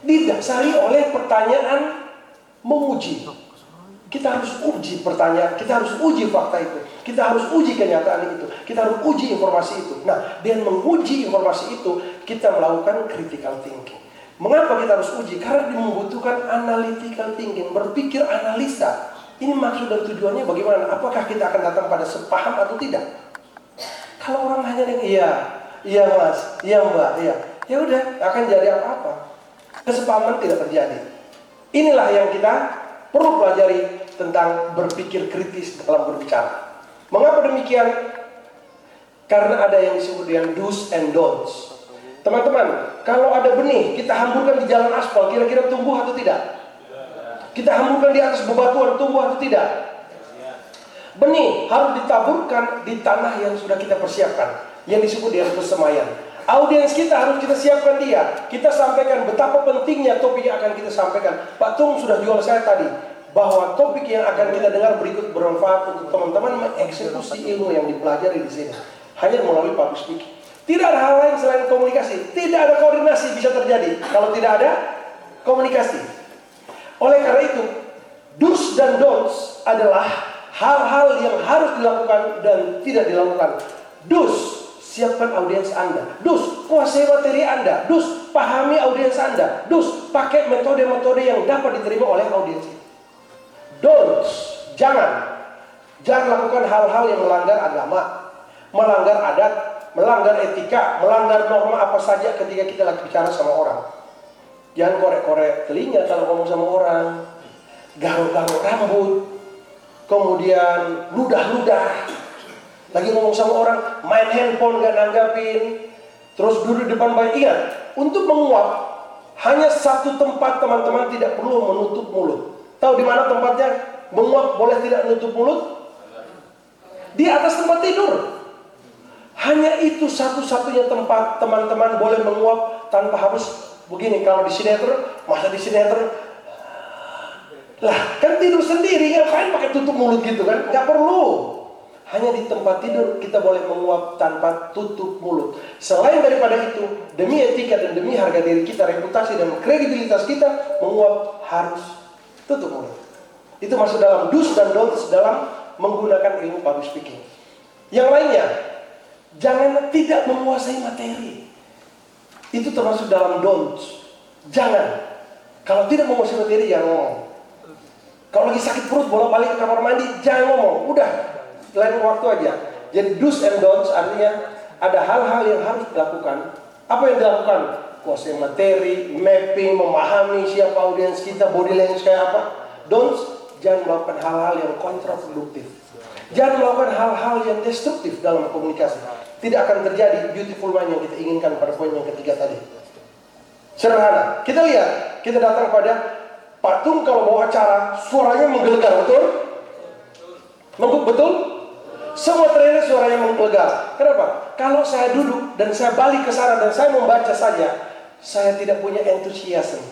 didasari oleh pertanyaan menguji. Kita harus uji pertanyaan, kita harus uji fakta itu, kita harus uji kenyataan itu, kita harus uji informasi itu. Nah, dengan menguji informasi itu, kita melakukan critical thinking. Mengapa kita harus uji? Karena membutuhkan analytical thinking, berpikir analisa. Ini maksud dan tujuannya bagaimana? Apakah kita akan datang pada sepaham atau tidak? Kalau orang hanya yang iya mas, iya mbak, iya, ya udah akan jadi apa-apa. Kesepahaman tidak terjadi. Inilah yang kita perlu pelajari tentang berpikir kritis dalam berbicara. Mengapa demikian? Karena ada yang disebut dengan do's and don'ts. Teman-teman, kalau ada benih, kita hamburkan di jalan aspal, kira-kira tumbuh atau tidak? Kita hamburkan di atas bebatuan, tumbuh atau tidak? Benih harus ditaburkan di tanah yang sudah kita persiapkan, yang disebut dengan persemaian. Audiens kita harus kita siapkan dia. Kita sampaikan betapa pentingnya topik yang akan kita sampaikan. Pak Tung sudah jual saya tadi, bahwa topik yang akan kita dengar berikut bermanfaat untuk teman-teman mengeksekusi ilmu yang dipelajari di sini. Hanya melalui public speaking. Tidak ada hal lain selain komunikasi. Tidak ada koordinasi bisa terjadi kalau tidak ada komunikasi. Oleh karena itu, do's dan don'ts adalah hal-hal yang harus dilakukan dan tidak dilakukan. Do's, siapkan audiens Anda. Do's, kuasai materi Anda. Do's, pahami audiens Anda. Do's, pakai metode-metode yang dapat diterima oleh audiens. Don'ts, jangan lakukan hal-hal yang melanggar agama, melanggar adat, melanggar etika, melanggar norma apa saja ketika kita lagi bicara sama orang. Jangan korek-korek telinga kalau ngomong sama orang, garuk-garuk rambut, kemudian ludah-ludah. Lagi ngomong sama orang, main handphone gak nanggapin, terus duduk depan bayi. Ingat, untuk menguap hanya satu tempat teman-teman, tidak perlu menutup mulut. Tahu di mana tempatnya? Menguap boleh tidak menutup mulut? Di atas tempat tidur. Hanya itu satu-satunya tempat teman-teman boleh menguap tanpa harus begini. Kalau di sinetron, masa di sinetron lah kan tidur sendiri, ngapain pakai tutup mulut gitu kan? Gak perlu. Hanya di tempat tidur kita boleh menguap tanpa tutup mulut. Selain daripada itu, demi etika dan demi harga diri kita, reputasi dan kredibilitas kita, menguap harus tutup mulut. Itu masuk dalam do's dan don'ts dalam menggunakan ilmu public speaking. Yang lainnya, jangan tidak menguasai materi. Itu termasuk dalam don'ts. Jangan. Kalau tidak menguasai materi, jangan ngomong. Kalau lagi sakit perut, bolak-balik ke kamar mandi, jangan ngomong. Udah, lain waktu aja. Jadi do's and don'ts artinya ada hal-hal yang harus dilakukan. Apa yang dilakukan? Kuasai materi, mapping, memahami siapa audiens kita, body language kayak apa. Don'ts, jangan melakukan hal-hal yang kontraproduktif. Jangan melakukan hal-hal yang destruktif dalam komunikasi. Tidak akan terjadi beautiful mind yang kita inginkan pada poin yang ketiga tadi. Sederhana. Kita lihat, kita datang pada Pak Tung kalau bawa acara, suaranya menggelegar, betul? Betul? Semua trainer suaranya menggelegar. Kenapa? Kalau saya duduk dan saya balik ke sana dan saya membaca saja, saya tidak punya entusiasme.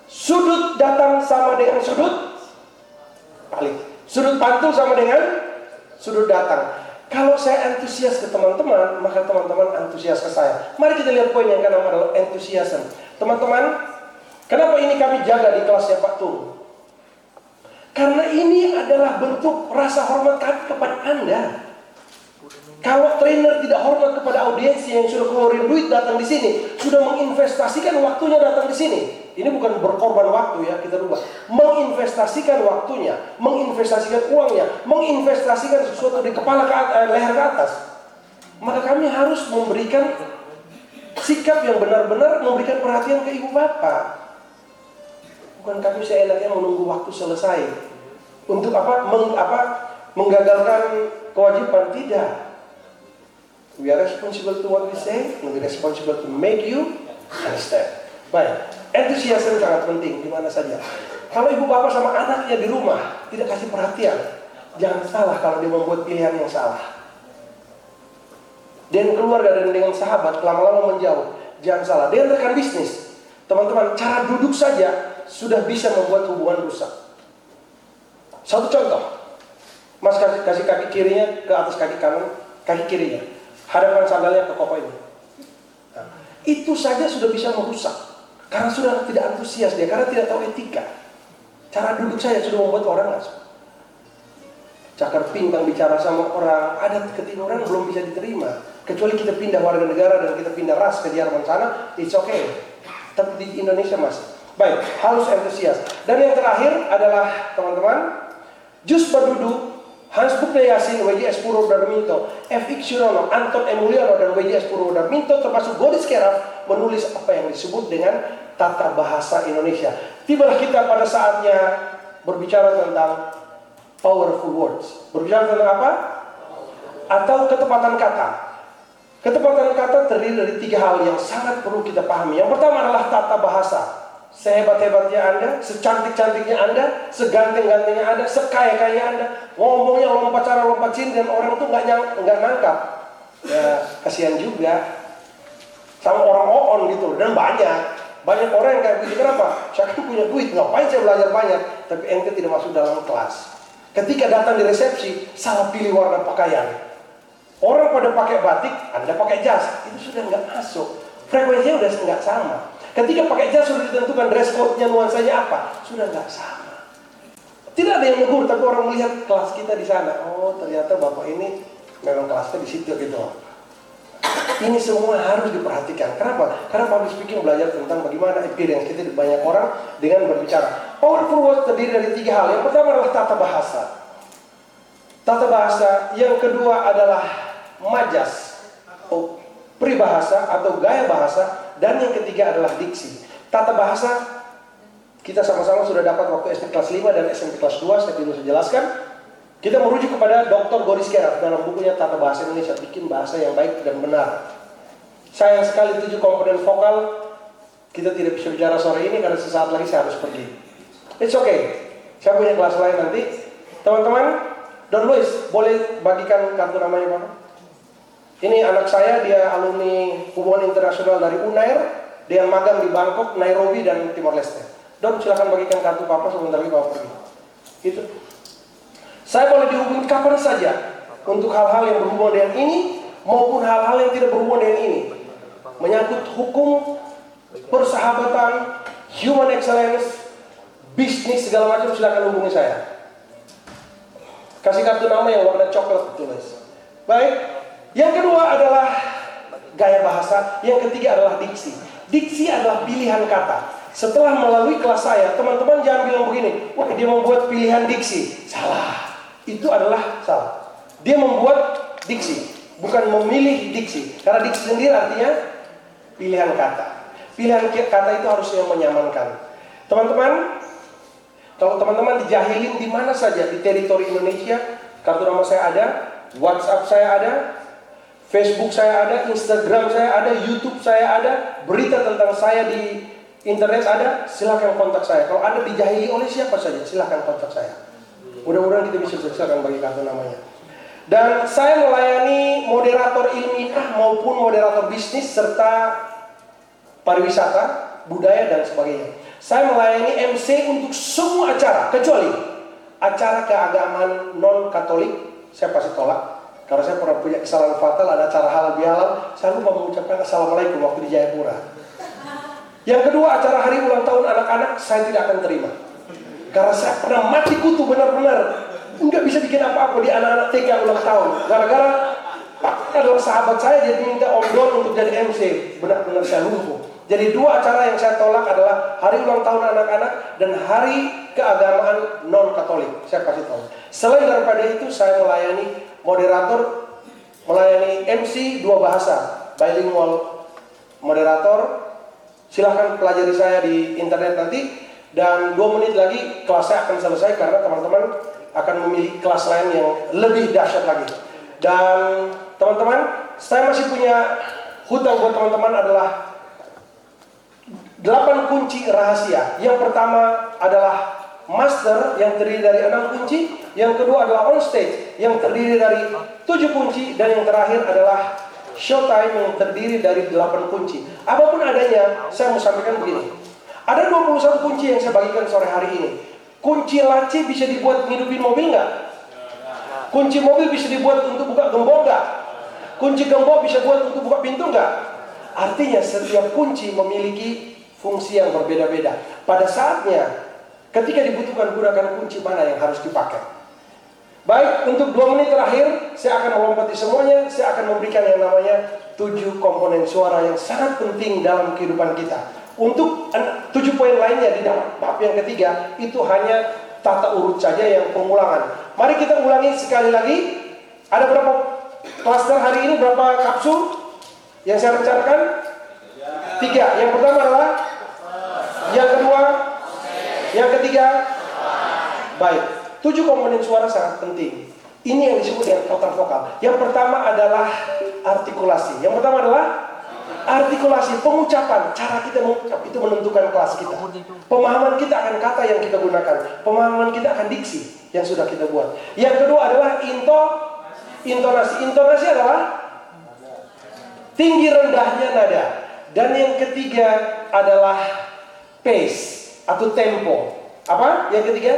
Sudut datang sama dengan sudut balik. Sudut pantul sama dengan sudut datang. Kalau saya antusias ke teman-teman, maka teman-teman antusias ke saya. Mari kita lihat poin yang kedua adalah entusiasme. Teman-teman, kenapa ini kami jaga di kelasnya Pak Tung? Karena ini adalah bentuk rasa hormat kami kepada Anda. Kalau trainer tidak hormat kepada audiensi yang sudah keluarin duit datang di sini, sudah menginvestasikan waktunya datang di sini. Ini bukan berkorban waktu ya, kita rubah. Menginvestasikan waktunya, menginvestasikan uangnya, menginvestasikan sesuatu di kepala leher ke atas. Maka kami harus memberikan sikap yang benar-benar memberikan perhatian ke ibu bapak. Bukan kami seenaknya menunggu waktu selesai untuk menggagalkan kewajiban. Tidak. We are responsible to what we say, and we are responsible to make you understand. Baik, entusiasme sangat penting di mana saja. Kalau ibu bapak sama anaknya di rumah tidak kasih perhatian, jangan salah kalau dia membuat pilihan yang salah. Dan keluarga dan dengan sahabat lama-lama menjauh, jangan salah. Dengan rekan bisnis, teman-teman, cara duduk saja sudah bisa membuat hubungan rusak. Satu contoh, Mas kasih kaki kirinya ke atas kaki kanan, kaki kirinya hadapkan sandalnya ke koko ini. Nah, itu saja sudah bisa merusak, karena sudah tidak antusias dia, karena tidak tahu etika. Cara duduk saya sudah membuat orang masuk. Cakar pinggang bicara sama orang, adat ketimuran belum bisa diterima. Kecuali kita pindah warga negara dan kita pindah ras ke Jerman sana, it's okay. Tapi di Indonesia masih. Baik, halus entusias. Dan yang terakhir adalah teman-teman, Jus Badudu, Hans Bukne Yasin, WJS Puro Darminto, FX Surono, Anton Emuliano, dan WJS Puro Darminto, termasuk Godis Keraf, menulis apa yang disebut dengan tata bahasa Indonesia. Tibalah kita pada saatnya berbicara tentang powerful words. Berbicara tentang apa? Atau ketepatan kata. Ketepatan kata terdiri dari 3 hal yang sangat perlu kita pahami. Yang pertama adalah tata bahasa. Sehebat-hebatnya Anda, secantik-cantiknya Anda, seganteng-gantengnya Anda, sekaya-kaya Anda, ngomongnya lompat cara lompat sini dan orang tuh nggak nangkap. Ya kasihan juga sama orang on gitu. Dan banyak orang yang kayak begitu. Kenapa? Saya kan punya duit, ngapain saya belajar banyak? Tapi ente tidak masuk dalam kelas. Ketika datang di resepsi, salah pilih warna pakaian. Orang pada pakai batik, Anda pakai jas, itu sudah nggak masuk. Frekuensinya udah nggak sama. Ketika pakai jas sudah ditentukan dress code-nya, nuansanya apa, sudah nggak sama. Tidak ada yang negur, tapi orang melihat kelas kita di sana. Oh, ternyata bapak ini memang kelasnya di situ gitu. Ini semua harus diperhatikan. Kenapa? Karena public speaking belajar tentang bagaimana experience kita di banyak orang dengan berbicara. Powerful words terdiri dari 3 hal. Yang pertama adalah tata bahasa. Tata bahasa. Yang kedua adalah majas atau peribahasa atau gaya bahasa. Dan yang ketiga adalah diksi. Tata bahasa kita sama-sama sudah dapat waktu SD kelas 5 dan SMP kelas 2. Saya dulu jelaskan. Kita merujuk kepada Dr. Godis Keraf dalam bukunya Tata Bahasa Indonesia, bikin bahasa yang baik dan benar. Sayang sekali 7 komponen vokal kita tidak bisa bicara sore ini karena sesaat lagi saya harus pergi. It's okay. Saya punya kelas lain nanti. Teman-teman, Don Luis, boleh bagikan kartu namanya Pak? Ini anak saya, dia alumni hubungan internasional dari UNAIR, dia magang di Bangkok, Nairobi, dan Timor Leste. Don, silakan bagikan kartu Papa sebentar lagi Papa pergi. Itu. Saya boleh dihubungi kapan saja untuk hal-hal yang berhubungan dengan ini maupun hal-hal yang tidak berhubungan dengan ini. Menyangkut hukum, persahabatan, human excellence, bisnis segala macam, silakan hubungi saya. Kasih kartu nama yang warna coklat tulis. Baik. Yang kedua adalah gaya bahasa, yang ketiga adalah diksi. Diksi adalah pilihan kata. Setelah melalui kelas saya, teman-teman jangan bilang begini, wah dia membuat pilihan diksi. Salah. Itu adalah salah. Dia membuat diksi, bukan memilih diksi. Karena diksi sendiri artinya pilihan kata. Pilihan kata itu harusnya menyamankan. Teman-teman, kalau teman-teman dijahilin di mana saja di teritori Indonesia, kartu nama saya ada, WhatsApp saya ada, Facebook saya ada, Instagram saya ada, YouTube saya ada, berita tentang saya di internet ada, silakan kontak saya. Kalau Anda dijahili oleh siapa saja, silakan kontak saya. Mudah-mudahan kita bisa silakan bagi kartu namanya. Dan saya melayani moderator ilmiah maupun moderator bisnis serta pariwisata, budaya dan sebagainya. Saya melayani MC untuk semua acara kecuali acara keagamaan non-Katolik. Saya pasti tolak karena saya pernah punya kesalahan fatal, ada acara halal bihalal, saya lupa mengucapkan assalamualaikum waktu di Jayapura. Yang kedua, acara hari ulang tahun anak-anak saya tidak akan terima. Karena saya pernah mati kutu benar-benar nggak bisa bikin apa-apa di anak-anak TK ulang tahun. Gara-gara adalah sahabat saya jadi minta Om Don untuk jadi MC. Benar-benar saya lumpuh. Jadi 2 acara yang saya tolak adalah hari ulang tahun anak-anak dan hari keagamaan non-Katolik. Saya kasih tahu. Selain daripada itu saya melayani moderator, melayani MC 2 bahasa, bilingual moderator. Silahkan pelajari saya di internet nanti. Dan 2 menit lagi kelas saya akan selesai karena teman-teman akan memilih kelas lain yang lebih dahsyat lagi. Dan teman-teman, saya masih punya hutang buat teman-teman adalah 8 kunci rahasia. Yang pertama adalah master yang terdiri dari 6 kunci. Yang kedua adalah on stage yang terdiri dari 7 kunci. Dan yang terakhir adalah showtime yang terdiri dari 8 kunci. Apapun adanya, saya mau sampaikan begini. Ada 21 kunci yang saya bagikan sore hari ini. Kunci laci bisa dibuat ngidupin mobil nggak? Kunci mobil bisa dibuat untuk buka gembok nggak? Kunci gembok bisa buat untuk buka pintu nggak? Artinya setiap kunci memiliki fungsi yang berbeda-beda. Pada saatnya Ketika dibutuhkan, gunakan kunci mana yang harus dipakai. Baik, untuk 2 menit terakhir, saya akan melompati semuanya. Saya akan memberikan yang namanya 7 komponen suara yang sangat penting dalam kehidupan kita. Untuk 7 poin lainnya di dalam bab yang ketiga, itu hanya tata urut saja yang pengulangan. Mari kita ulangi sekali lagi. Ada berapa klaster hari ini? Berapa kapsul yang saya rencanakan? 3. Yang pertama adalah, yang kedua, yang ketiga. Baik, 7 komponen suara sangat penting. Ini yang disebut dengan total vokal. Yang pertama adalah artikulasi. Yang pertama adalah artikulasi, pengucapan. Cara kita mengucap itu menentukan kelas kita. Pemahaman kita akan kata yang kita gunakan. Pemahaman kita akan diksi yang sudah kita buat. Yang kedua adalah intonasi. Intonasi adalah tinggi rendahnya nada. Dan yang ketiga adalah pace atau tempo. Apa? Yang ketiga?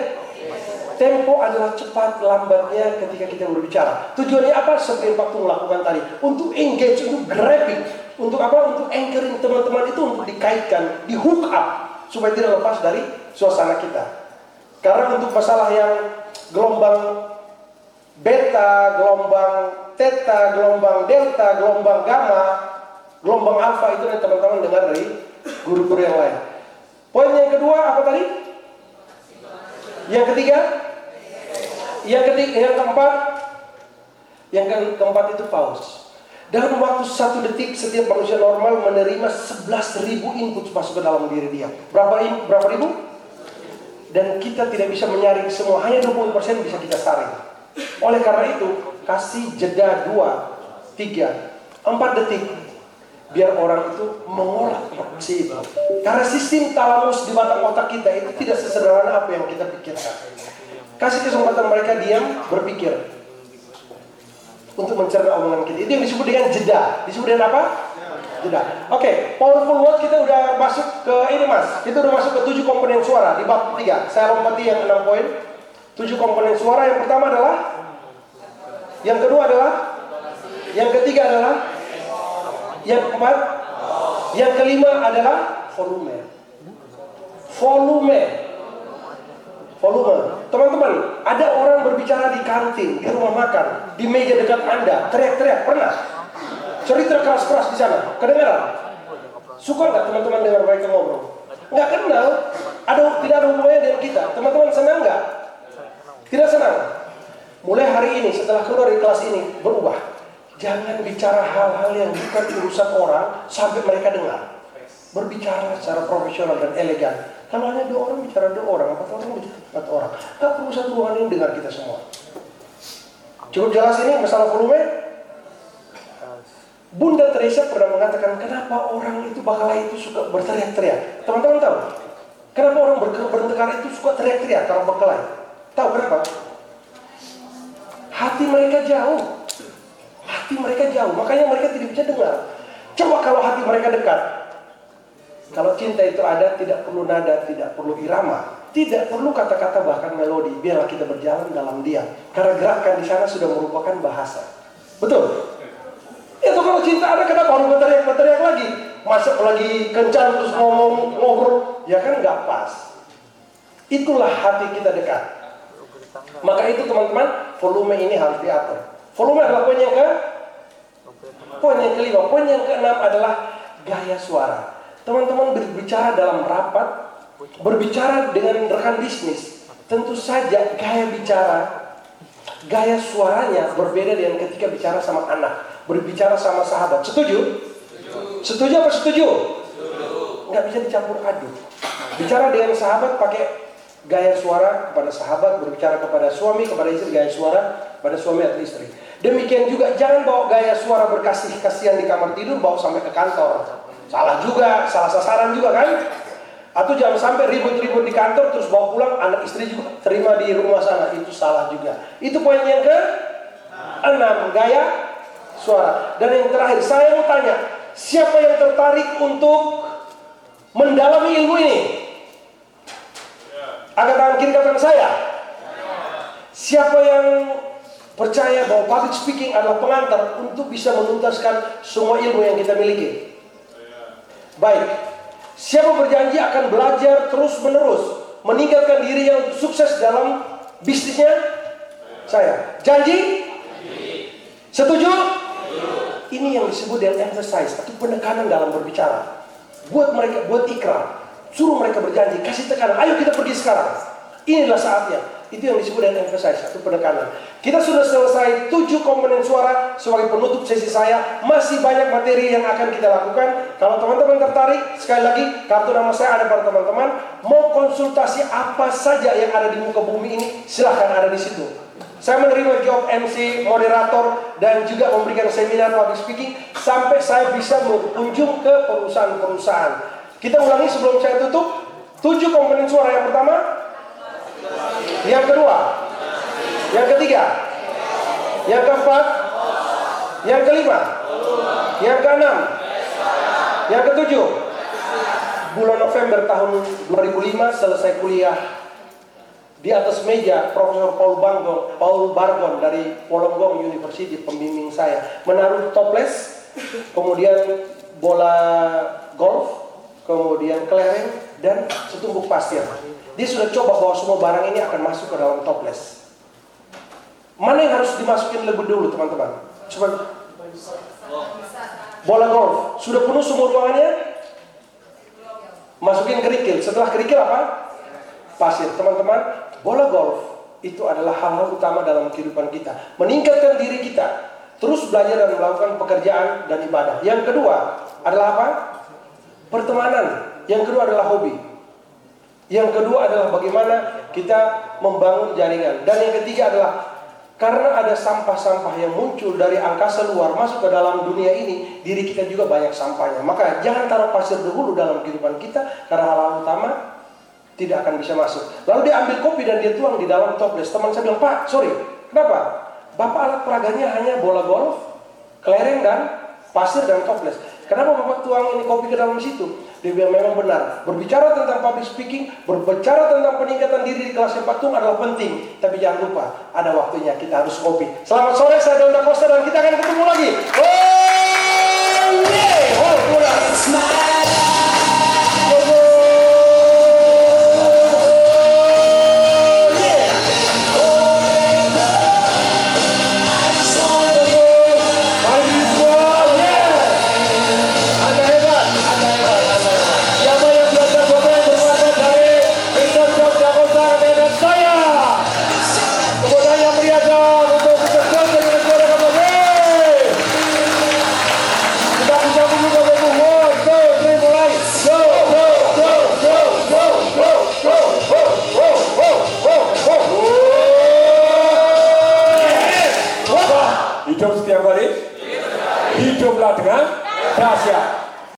Tempo adalah cepat lambatnya ketika kita berbicara. Tujuannya apa? Seperti yang Pak Tung lakukan tadi. Untuk engage, untuk grabbing. Untuk apa? Untuk anchoring teman-teman itu, untuk dikaitkan, di hook up, supaya tidak lepas dari suasana kita. Karena untuk masalah yang gelombang beta, gelombang theta, gelombang delta, gelombang gamma, gelombang alfa, itu yang teman-teman dengar dari guru-guru yang lain. Poin yang kedua apa tadi? Yang ketiga? Yang keempat? Yang keempat itu pause. Dalam waktu 1 detik, setiap manusia normal menerima 11.000 input masuk ke dalam diri dia. Berapa ribu? Dan kita tidak bisa menyaring semua, hanya 20% bisa kita saring. Oleh karena itu, kasih jeda 2, 3, 4 detik biar orang itu mengolah informasi itu. Karena sistem talamus di batang otak kita itu tidak sesederhana apa yang kita pikirkan. Kasih kesempatan mereka diam, berpikir untuk mencerna omongan kita. Itu yang disebut dengan jeda. Disebut dengan apa? Jeda. Oke, powerful word kita udah masuk ke ini Mas. Kita udah masuk ke 7 komponen suara di bab 3. Saya lompati yang 6 poin. 7 komponen suara. Yang pertama adalah, yang kedua adalah, yang ketiga adalah, yang keempat, yang kelima adalah volume. Teman-teman, ada orang berbicara di kantin, di rumah makan, di meja dekat Anda, teriak-teriak, pernah? Cerita keras-keras di sana, kedengaran? Suka nggak teman-teman dengar mereka ngobrol? Nggak kenal, tidak ada hubungannya dengan kita. Teman-teman senang nggak? Tidak senang. Mulai hari ini, setelah keluar dari kelas ini, berubah. Jangan bicara hal-hal yang bukan urusan orang sampai mereka dengar. Berbicara secara profesional dan elegan. Kalau hanya 2 orang bicara 2 orang, 4 orang bicara 4 orang. Gak perlu satu ruangan ini dengar kita semua. Cukup jelas ini masalah volume. Bunda Teresa pernah mengatakan, kenapa orang itu Bakalai itu suka berteriak-teriak. Teman-teman tahu? Kenapa orang bertengkar itu suka teriak-teriak kalau Bakalai? Tahu kenapa? Hati mereka jauh. Makanya mereka tidak bisa dengar. Coba kalau hati mereka dekat. Kalau cinta itu ada, tidak perlu nada, tidak perlu irama, tidak perlu kata-kata bahkan melodi. Biarlah kita berjalan dalam diam. Karena gerakan di sana sudah merupakan bahasa. Betul? Itu kalau cinta ada, kenapa harus berteriak lagi? Masa lagi kencang terus ngobrol, ya kan nggak pas. Itulah hati kita dekat. Maka itu teman-teman, volume ini harus diatur. Volume adalah poin yang kelima. Poin yang keenam adalah gaya suara. Teman-teman berbicara dalam rapat, berbicara dengan rekan bisnis, tentu saja gaya suaranya berbeda dengan ketika bicara sama anak, berbicara sama sahabat. Setuju? Setuju apa setuju? Nggak bisa dicampur aduk. Bicara dengan sahabat pakai gaya suara kepada sahabat, berbicara kepada suami, kepada istri, gaya suara pada suami atau istri. Demikian juga jangan bawa gaya suara berkasih-kasihan di kamar tidur, bawa sampai ke kantor. Salah juga, salah sasaran juga kan? Atau jangan sampai ribut-ribut di kantor terus bawa pulang, anak istri juga terima di rumah sana, itu salah juga. Itu poin yang ke-6, gaya suara. Dan yang terakhir, saya mau tanya, siapa yang tertarik untuk mendalami ilmu ini? Angkat tangan kiri, kanan saya. Siapa yang percaya bahwa public speaking adalah pengantar untuk bisa menuntaskan semua ilmu yang kita miliki? Baik. Siapa berjanji akan belajar terus-menerus meningkatkan dirinya untuk sukses dalam bisnisnya saya. Janji? Setuju? Ini yang disebut dengan emphasize atau penekanan dalam berbicara. Buat mereka, buat ikrar, suruh mereka berjanji, kasih tekanan. Ayo kita pergi sekarang. Inilah saatnya. Itu yang disebut dengan emphasize atau penekanan. Kita sudah selesai 7 komponen suara sebagai penutup sesi saya. Masih banyak materi yang akan kita lakukan. Kalau teman-teman tertarik, sekali lagi kartu nama saya ada pada teman-teman. Mau konsultasi apa saja yang ada di muka bumi ini, silahkan ada di situ. Saya menerima job MC, moderator, dan juga memberikan seminar public speaking sampai saya bisa berkunjung ke perusahaan-perusahaan. Kita ulangi sebelum saya tutup. 7 komponen suara. Yang pertama, yang kedua, yang ketiga, yang keempat, yang kelima, yang keenam, yang ketujuh. Bulan November tahun 2005 selesai kuliah. Di atas meja Profesor Paul Bargon dari Wollongong University, pembimbing saya, menaruh toples, kemudian bola golf, kemudian kelereng, dan setumpuk pasir. Dia sudah coba bahwa semua barang ini akan masuk ke dalam toples. Mana yang harus dimasukin lebih dulu, teman-teman? Coba. Bola golf sudah penuh semua ruangannya. Masukin kerikil. Setelah kerikil apa? Pasir. Teman-teman, bola golf itu adalah hal-hal utama dalam kehidupan kita. Meningkatkan diri kita, terus belajar dan melakukan pekerjaan dan ibadah. Yang kedua adalah apa? Pertemanan. Yang kedua adalah hobi. Yang kedua adalah bagaimana kita membangun jaringan. Dan yang ketiga adalah karena ada sampah-sampah yang muncul dari angkasa luar masuk ke dalam dunia ini, diri kita juga banyak sampahnya. Maka jangan taruh pasir dahulu dalam kehidupan kita, karena hal-hal utama tidak akan bisa masuk. Lalu dia ambil kopi dan dia tuang di dalam toples. Teman saya bilang, "Pak, sorry, kenapa? Bapak alat peraganya hanya bola golf, kelereng dan pasir dan toples. Kenapa Bapak tuang ini kopi ke dalam situ?" Dia bilang, memang benar. Berbicara tentang public speaking, berbicara tentang peningkatan diri di kelas yang patung adalah penting. Tapi jangan lupa, ada waktunya kita harus kopi. Selamat sore, saya Donda Costa dan kita akan ketemu lagi. Oh yeah, oh kurang. Hidup setiap hari, hiduplah dengan dahsyat.